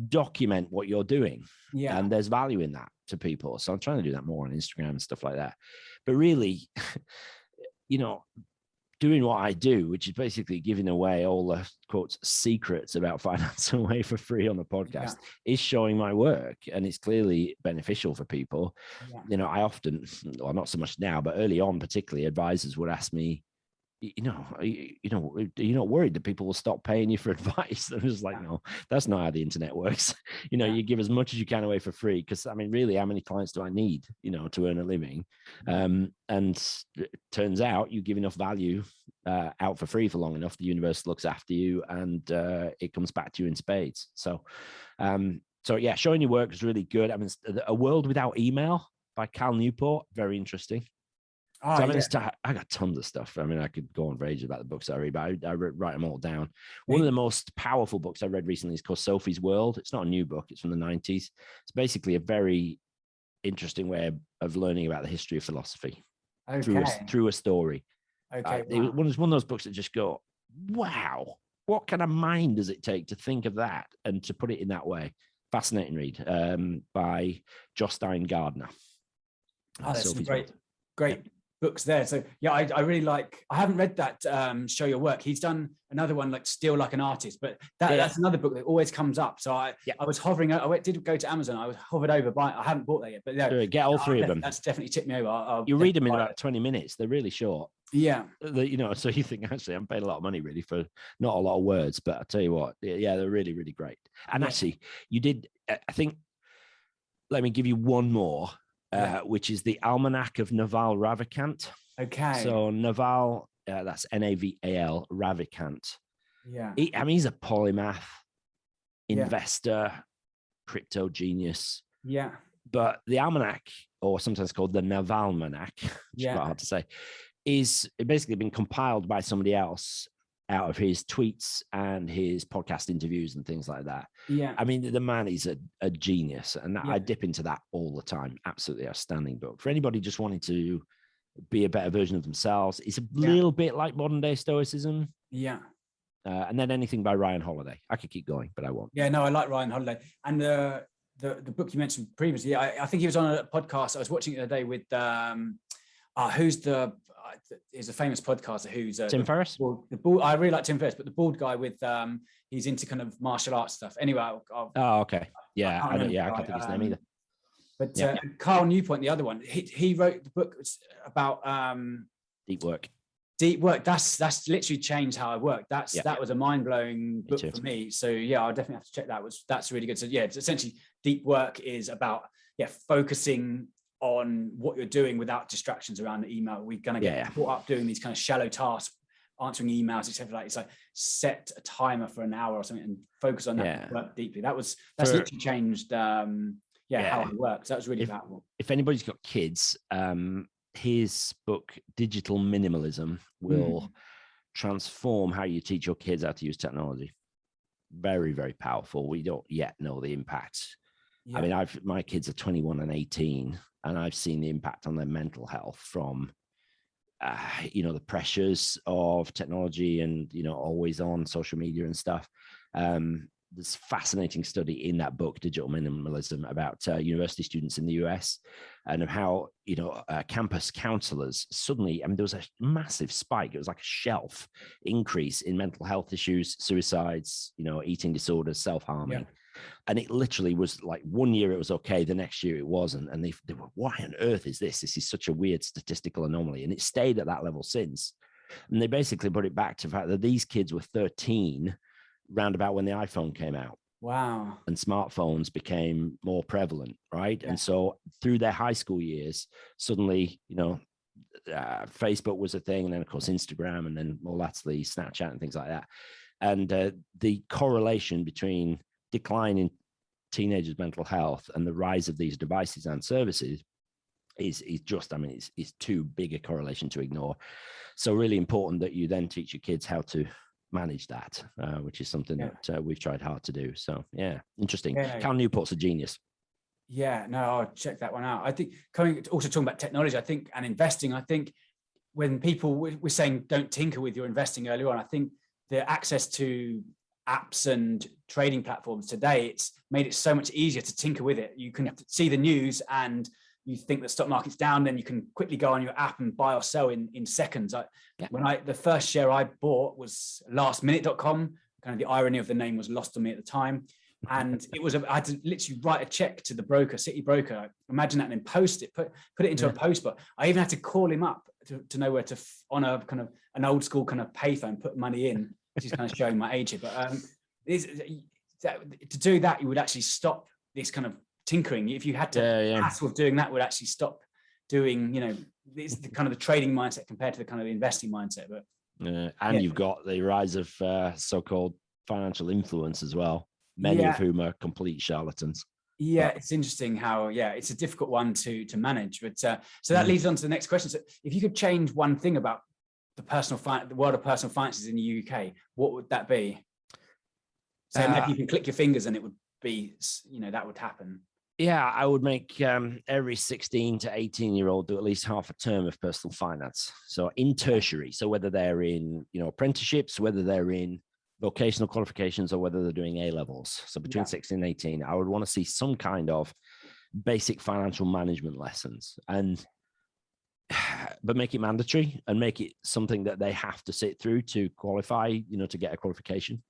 document what you're doing. And there's value in that to people. So I'm trying to do that more on Instagram and stuff like that. But really, you know, doing what I do, which is basically giving away all the quotes secrets about finance away for free on the podcast, is showing my work, and it's clearly beneficial for people. You know, I often, well, not so much now, but early on, particularly, advisors would ask me, are you not worried that people will stop paying you for advice? And I was like, no, that's not how the internet works. You give as much as you can away for free, because I mean, really, how many clients do I need, to earn a living? And it turns out you give enough value out for free for long enough, the universe looks after you, and it comes back to you in spades. So yeah, Showing Your Work is really good. I mean, A World Without Email by Cal Newport, very interesting. I got tons of stuff. I mean, I could go on for ages about the books I read, but I write them all down. One of the most powerful books I read recently is called Sophie's World. It's not a new book. It's from the 90s. It's basically a very interesting way of learning about the history of philosophy through a story. It was one of those books that just go, wow, what kind of mind does it take to think of that and to put it in that way? Fascinating read by Jostein Gardner. That's some great books there. So yeah, I really like, I haven't read that Show Your Work. He's done another one like Still Like an Artist, but that's another book that always comes up. So I was hovering, I did go to Amazon, I was hovered over by, I haven't bought that yet, but get all 3 of them. That's definitely tipped me over. You read them in about 20 minutes. They're really short. Yeah. So you think, actually, I'm paying a lot of money really for not a lot of words, but I tell you what, they're really, really great. And actually, you did, I think, let me give you one more. Which is the Almanac of Naval Ravikant. So Naval, that's Naval Ravikant. He's a polymath, investor, crypto genius. But the Almanac, or sometimes called the Navalmanac, which is quite hard to say, is basically been compiled by somebody else out of his tweets and his podcast interviews and things like that. I mean, the man is a genius, and I dip into that all the time. Absolutely outstanding book for anybody just wanting to be a better version of themselves. It's a little bit like modern day stoicism. And then anything by Ryan Holiday. I could keep going, but I won't. I like Ryan Holiday. And the book you mentioned previously, I think he was on a podcast I was watching the other day with who's the there's a famous podcaster who's Tim Ferriss. I really like Tim Ferriss, but the bald guy with he's into kind of martial arts stuff. Anyway, Okay. Yeah, I can't think his name either. But Carl Newport, the other one, he wrote the book about Deep Work. Deep Work. That's literally changed how I work. That was a mind-blowing book for me. So yeah, I'll definitely have to check that. That's really good. So yeah, it's essentially Deep Work is about focusing on what you're doing without distractions around the email. We're gonna get caught up doing these kind of shallow tasks, answering emails, etc. Like it's like set a timer for an hour or something and focus on that and work deeply. That's literally changed how I work. So that was really powerful. If anybody's got kids, his book Digital Minimalism will transform how you teach your kids how to use technology. Very, very powerful. We don't yet know the impact. I mean, my kids are 21 and 18, and I've seen the impact on their mental health from the pressures of technology and always on social media and stuff. There's a fascinating study in that book, Digital Minimalism, about university students in the US and of how, campus counselors suddenly, there was a massive spike. It was like a shelf increase in mental health issues, suicides, eating disorders, self-harming. Yeah. And it literally was like 1 year it was okay, the next year it wasn't. And they were, why on earth is this? This is such a weird statistical anomaly. And it stayed at that level since. And they basically put it back to the fact that these kids were 13 round about when the iPhone came out. Wow. And smartphones became more prevalent, right? Yeah. And so through their high school years, suddenly, Facebook was a thing, and then of course Instagram, and then more latterly Snapchat and things like that. And the correlation between decline in teenagers' mental health and the rise of these devices and services is just, it's too big a correlation to ignore. So really important that you then teach your kids how to manage that, which is something that we've tried hard to do. So yeah, interesting. Cal Newport's a genius. Yeah, no, I'll check that one out. I think also talking about technology, I think, and investing, I think when people we're saying don't tinker with your investing earlier on, I think the access to apps and trading platforms today, it's made it so much easier to tinker with it. You can see the news and you think the stock market's down, then you can quickly go on your app and buy or sell in seconds. The first share I bought was lastminute.com. Kind of the irony of the name was lost on me at the time. And it was, I had to literally write a check to the broker, City Broker. Imagine that, and then post it, put it into a post book. I even had to call him up to know where to, on a kind of an old school kind of payphone, put money in, which is kind of showing my age here. But to do that, you would actually stop this kind of tinkering. If you had to hassle of doing that, would actually stop doing, it's the kind of the trading mindset compared to the kind of the investing mindset. But you've got the rise of so-called financial influence as well, many of whom are complete charlatans. It's interesting how it's a difficult one to manage. But so that leads on to the next question. So if you could change one thing about the world of personal finances in the UK, what would that be? So maybe you can click your fingers and it would be, that would happen. Yeah, I would make every 16 to 18-year-old do at least half a term of personal finance. So in tertiary, so whether they're in, apprenticeships, whether they're in vocational qualifications, or whether they're doing A-levels. So between 16 and 18, I would want to see some kind of basic financial management lessons, but make it mandatory and make it something that they have to sit through to qualify, to get a qualification.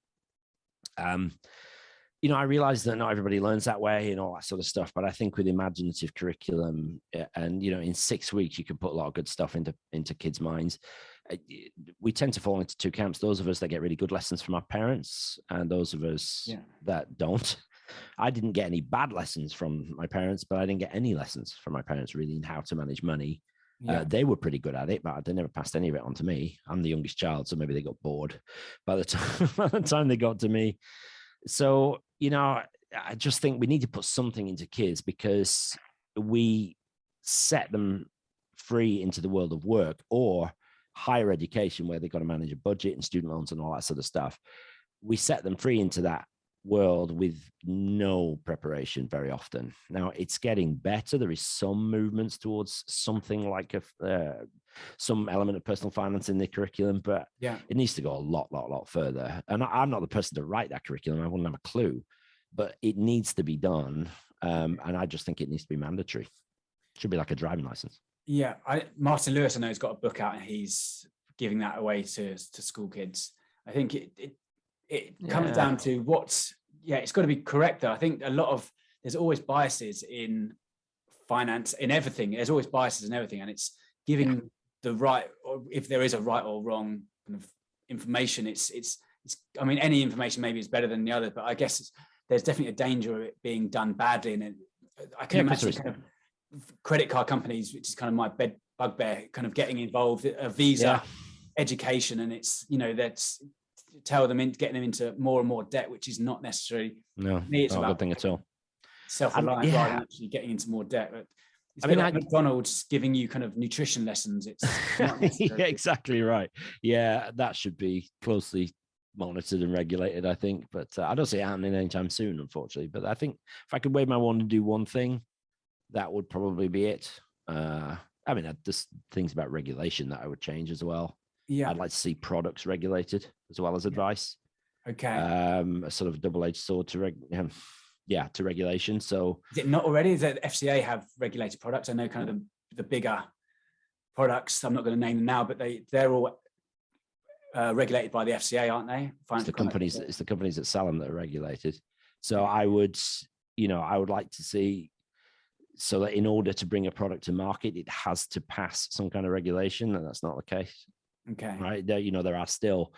I realize that not everybody learns that way and all that sort of stuff, but I think with imaginative curriculum and, in 6 weeks, you can put a lot of good stuff into kids' minds. We tend to fall into two camps: those of us that get really good lessons from our parents and those of us that don't. I didn't get any bad lessons from my parents, but I didn't get any lessons from my parents really in how to manage money. They were pretty good at it, but they never passed any of it on to me. I'm the youngest child, so maybe they got bored by the time they got to me. So, I just think we need to put something into kids, because we set them free into the world of work or higher education, where they've got to manage a budget and student loans and all that sort of stuff. We set them free into that world with no preparation very often. Now it's getting better. There is some movements towards something like some element of personal finance in the curriculum, but it needs to go a lot further. And I'm not the person to write that curriculum. I wouldn't have a clue, but it needs to be done. And I just think it needs to be mandatory. It should be like a driving license. Yeah, Martin Lewis, I know, has got a book out and he's giving that away to school kids. I think it comes down to it's got to be correct though. I think there's always biases in finance, in everything. There's always biases in everything, and it's giving the right, or if there is a right or wrong kind of information, it's I mean, any information maybe is better than the other, but I guess there's definitely a danger of it being done badly. And I can imagine kind of credit card companies, which is kind of my bugbear, kind of getting involved, Visa, education, and it's, that's getting them into more and more debt, which is not necessarily, it's not a good thing at all. Self-reliant rather than actually getting into more debt. But it's like McDonald's giving you kind of nutrition lessons. It's not yeah, exactly right. Yeah, that should be closely monitored and regulated, I think. But I don't see it happening anytime soon, unfortunately. But I think if I could wave my wand and do one thing, that would probably be it. I mean, there's things about regulation that I would change as well. Yeah, I'd like to see products regulated as well as advice. Okay. A sort of double-edged sword to regulation. So is it not already? Is that FCA have regulated products? I know kind of the bigger products. I'm not going to name them now, but they're all regulated by the FCA, aren't they? It's the companies that sell them that are regulated. So I would like to see, so that in order to bring a product to market, it has to pass some kind of regulation, and that's not the case. Okay. Right. There are still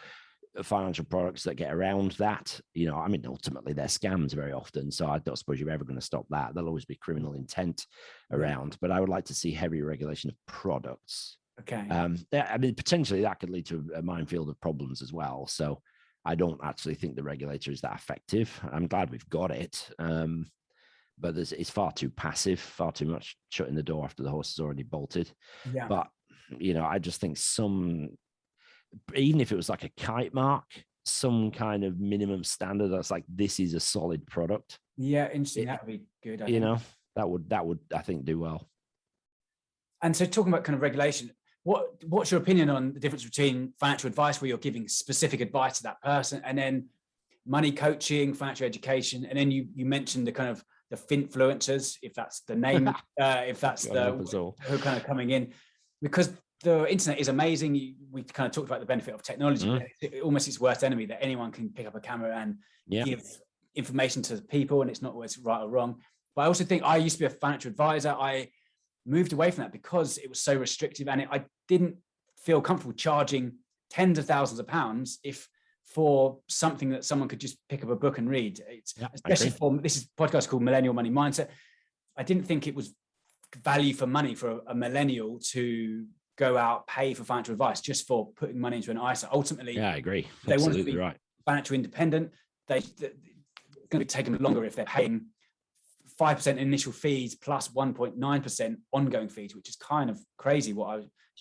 financial products that get around that. I mean, ultimately they're scams very often. So I don't suppose you're ever going to stop that. There'll always be criminal intent around, but I would like to see heavy regulation of products. Okay. I mean, potentially that could lead to a minefield of problems as well. So I don't actually think the regulator is that effective. I'm glad we've got it. But it's far too passive, far too much shutting the door after the horse is already bolted. Yeah. But, I just think even if it was like a kite mark, some kind of minimum standard that's like, this is a solid product. Yeah, interesting. That would be good. That would, I think, do well. And so talking about kind of regulation, what's your opinion on the difference between financial advice, where you're giving specific advice to that person, and then money coaching, financial education, and then you mentioned the kind of the finfluencers, if that's the name, if that's who are kind of coming in, because the internet is amazing. We kind of talked about the benefit of technology. It's almost its worst enemy, that anyone can pick up a camera and give information to people, and it's not always right or wrong. But I also think, I used to be a financial advisor. I moved away from that because it was so restrictive, and I didn't feel comfortable charging tens of thousands of pounds for something that someone could just pick up a book and read. Especially for this is a podcast called Millennial Money Mindset. I didn't think it was value for money for a millennial to go out, pay for financial advice just for putting money into an ISA. Ultimately, I agree. They want to be financial independent. It's going to take them longer if they're paying 5% initial fees plus 1.9% ongoing fees, which is kind of crazy.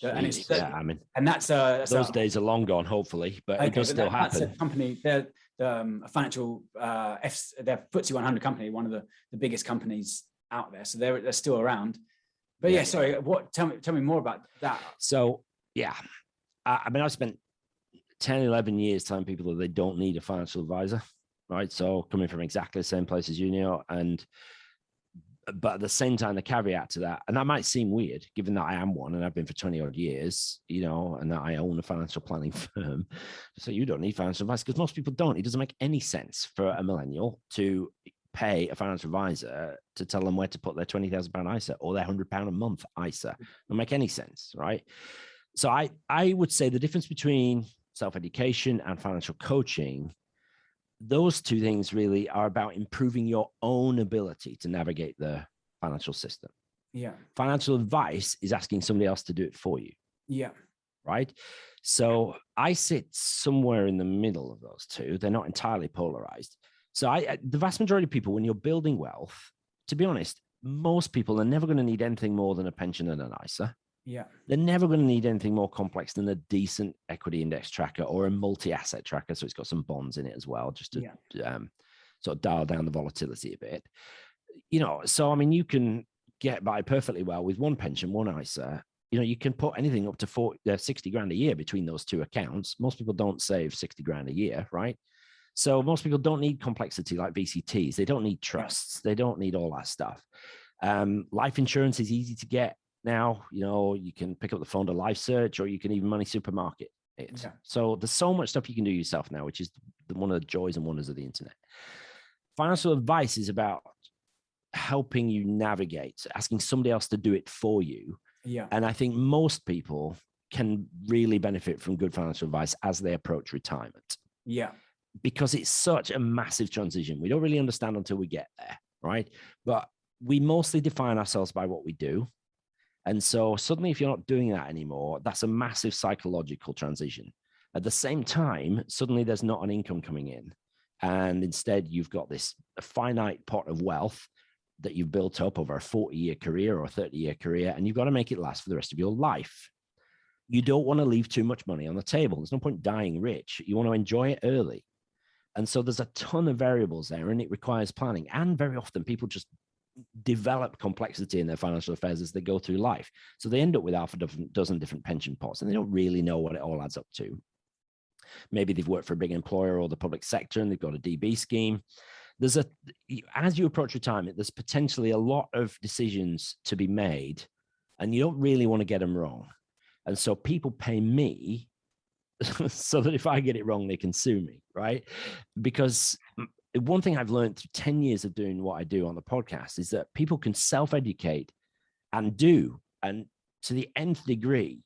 And that's those days are long gone, hopefully, but it does still happen. That's a company. They're a financial, they're FTSE 100 company, one of the biggest companies out there. So they're still around. But sorry, tell me more about that. So, I mean, I've spent 10, 11 years telling people that they don't need a financial advisor, right? So coming from exactly the same place as but at the same time, the caveat to that, and that might seem weird, given that I am one and I've been for 20 odd years, and that I own a financial planning firm. So you don't need financial advice, because most people don't. It doesn't make any sense for a millennial to pay a financial advisor to tell them where to put their £20,000 ISA or their £100 a month ISA. It doesn't make any sense, right? So I would say the difference between self-education and financial coaching, those two things really are about improving your own ability to navigate the financial system. Yeah. Financial advice is asking somebody else to do it for you. Yeah. Right. So I sit somewhere in the middle of those two. They're not entirely polarized. So the vast majority of people, when you're building wealth, to be honest, most people are never going to need anything more than a pension and an ISA. Yeah. They're never going to need anything more complex than a decent equity index tracker or a multi-asset tracker. So it's got some bonds in it as well, just to sort of dial down the volatility a bit. So, I mean, you can get by perfectly well with one pension, one ISA. You can put anything up to 60 grand a year between those two accounts. Most people don't save 60 grand a year, right? So most people don't need complexity like VCTs. They don't need trusts. They don't need all that stuff. Life insurance is easy to get. now, you can pick up the phone to Live Search, or you can even money supermarket it. Yeah. So there's so much stuff you can do yourself now, which is one of the joys and wonders of the internet. Financial advice is about helping you navigate, asking somebody else to do it for you. Yeah. And I think most people can really benefit from good financial advice as they approach retirement. Yeah. Because it's such a massive transition. We don't really understand until we get there, right? But we mostly define ourselves by what we do. And so suddenly, if you're not doing that anymore, that's a massive psychological transition. At the same time, suddenly there's not an income coming in. And instead, you've got this finite pot of wealth that you've built up over a 40-year career or a 30-year career, and you've got to make it last for the rest of your life. You don't want to leave too much money on the table. There's no point dying rich. You want to enjoy it early. And so there's a ton of variables there, and it requires planning. And very often people just develop complexity in their financial affairs as they go through life. So they end up with half a dozen different pension pots, and they don't really know what it all adds up to. Maybe they've worked for a big employer or the public sector, and they've got a DB scheme. As you approach retirement, there's potentially a lot of decisions to be made, and you don't really want to get them wrong. And so people pay me so that if I get it wrong, they can sue me, right? Because one thing I've learned through 10 years of doing what I do on the podcast is that people can self-educate and to the nth degree,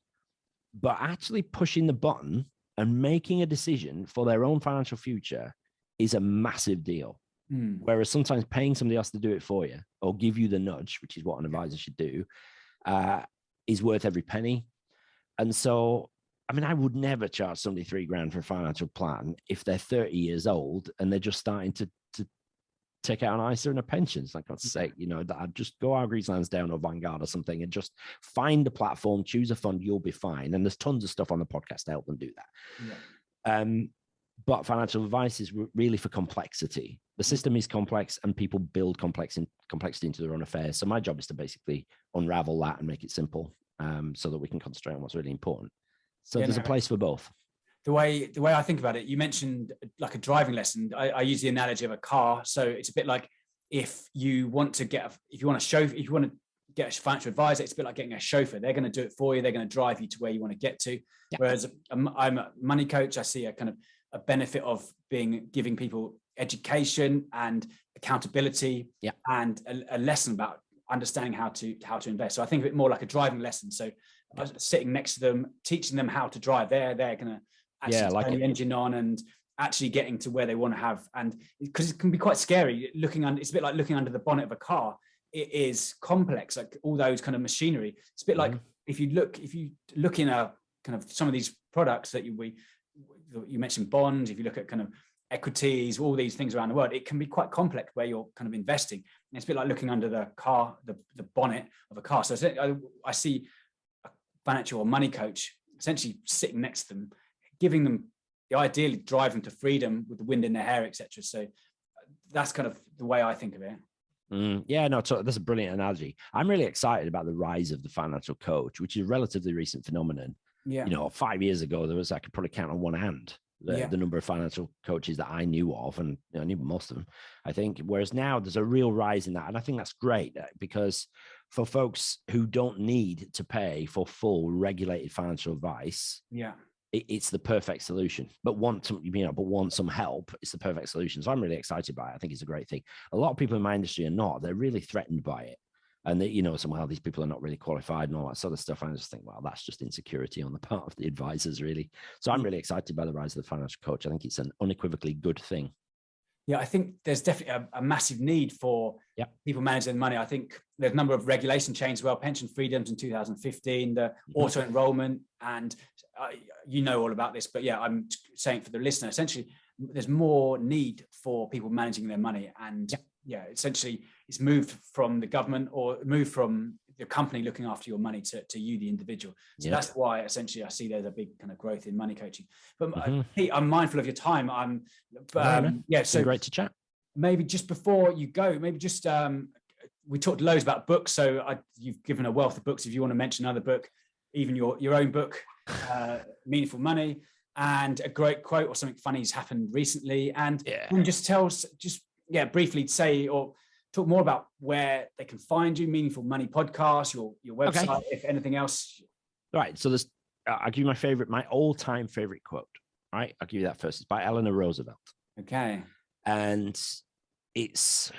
but actually pushing the button and making a decision for their own financial future is a massive deal. Whereas sometimes paying somebody else to do it for you or give you the nudge, which is what an advisor should do, is worth every penny. And so, I would never charge somebody $3,000 for a financial plan if they're 30 years old and they're just starting to take out an ISA and a pension. It's like, God's sake, I'd just go Hargreaves Lansdown or Vanguard or something and just find a platform, choose a fund, you'll be fine. And there's tons of stuff on the podcast to help them do that. Yeah. But financial advice is really for complexity. The system is complex and people build complexity into their own affairs. So my job is to basically unravel that and make it simple so that we can concentrate on what's really important. So there's a place for both. The way I think about it, you mentioned like a driving lesson. I use the analogy of a car. So it's a bit like if you want to get a financial advisor, it's a bit like getting a chauffeur. They're going to do it for you. They're going to drive you to where you want to get to. Yeah. Whereas I'm a money coach. I see a kind of a benefit of giving people education and accountability, yeah, and a lesson about understanding how to invest. So I think of it more like a driving lesson. So sitting next to them, teaching them how to drive. They're going to actually turn the engine on and actually getting to where they want to have. And because it can be quite scary it's a bit like looking under the bonnet of a car. It is complex, like all those kind of machinery. It's a bit like if you look in a kind of some of these products that you mentioned, bonds, if you look at kind of equities, all these things around the world, it can be quite complex where you're kind of investing. And it's a bit like looking under the car, the bonnet of a car. So I see a financial or money coach essentially sitting next to them, giving them ideally drive them to freedom with the wind in their hair, etc. So that's kind of the way I think of it. Yeah, no, that's a brilliant analogy. I'm really excited about the rise of the financial coach, which is a relatively recent phenomenon. Yeah. 5 years ago, I could probably count on one hand the number of financial coaches that I knew of, and I knew most of them, I think. Whereas now there's a real rise in that. And I think that's great because for folks who don't need to pay for full regulated financial advice, it's the perfect solution. But want some help, it's the perfect solution. So I'm really excited by it. I think it's a great thing. A lot of people in my industry are not. They're really threatened by it. And they, somehow these people are not really qualified and all that sort of stuff. And I just think, well, that's just insecurity on the part of the advisors, really. So I'm really excited by the rise of the financial coach. I think it's an unequivocally good thing. Yeah, I think there's definitely a massive need for people managing their money. I think there's a number of regulation changes as well, pension freedoms in 2015, the auto enrollment, and all about this. But I'm saying for the listener, essentially, there's more need for people managing their money. And essentially, it's moved from the government or moved from the company looking after your money to you, the individual. So that's why essentially I see there's a big kind of growth in money coaching. But Pete, I'm mindful of your time. So great to chat. Maybe just before you go, we talked loads about books. So you've given a wealth of books. If you want to mention another book, even your own book, Meaningful Money, and a great quote or something funny has happened recently. And just tell us, briefly say or talk more about where they can find you, Meaningful Money Podcast, your website, if anything else. Right. So I'll give you my all-time favorite quote. All right. I'll give you that first. It's by Eleanor Roosevelt. Okay. And it's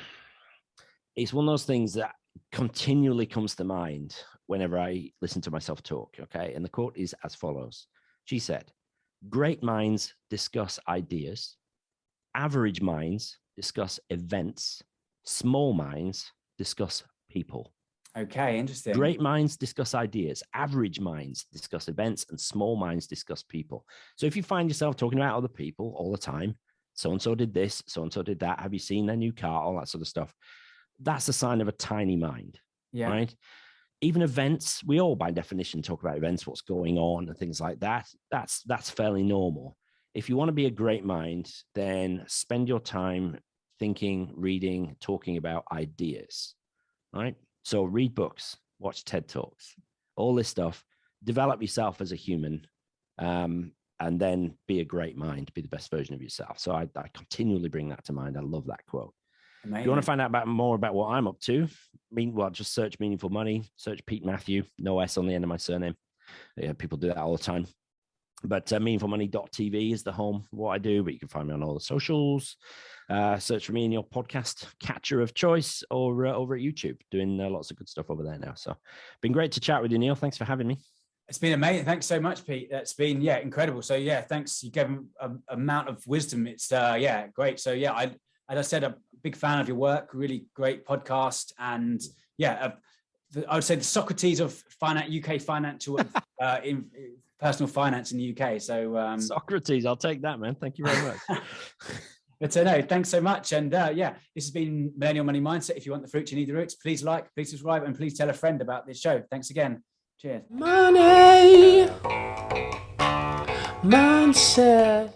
one of those things that continually comes to mind whenever I listen to myself talk. Okay. And the quote is as follows. She said, "Great minds discuss ideas. Average minds discuss events. Small minds discuss people." Okay, interesting. Great minds discuss ideas. Average minds discuss events, and small minds discuss people. So if you find yourself talking about other people all the time, so-and-so did this, so-and-so did that, have you seen their new car, all that sort of stuff, that's a sign of a tiny mind, right? Even events, we all by definition talk about events, what's going on and things like that. That's fairly normal. If you want to be a great mind, then spend your time thinking, reading, talking about ideas, right? So read books, watch TED Talks, all this stuff, develop yourself as a human, and then be a great mind, be the best version of yourself. So I continually bring that to mind. I love that quote. Amazing. If you want to find out more about what I'm up to, just search Meaningful Money, search Pete Matthew, no S on the end of my surname. Yeah, people do that all the time. But meaningfulmoney.tv is the home of what I do, but you can find me on all the socials. Search for me in your podcast catcher of choice, or over at YouTube, doing lots of good stuff over there now. So been great to chat with you, Neil. Thanks for having me. It's been amazing. Thanks so much, Pete. That's been, incredible. So thanks. You gave him an amount of wisdom. It's great. So as I said, a big fan of your work, really great podcast. And I would say the Socrates of UK financial in personal finance in the UK. So Socrates, I'll take that, man. Thank you very much. But no, thanks so much. And this has been Millennial Money Mindset. If you want the fruit, you need the roots. Please like, please subscribe, and please tell a friend about this show. Thanks again. Cheers. Money Mindset.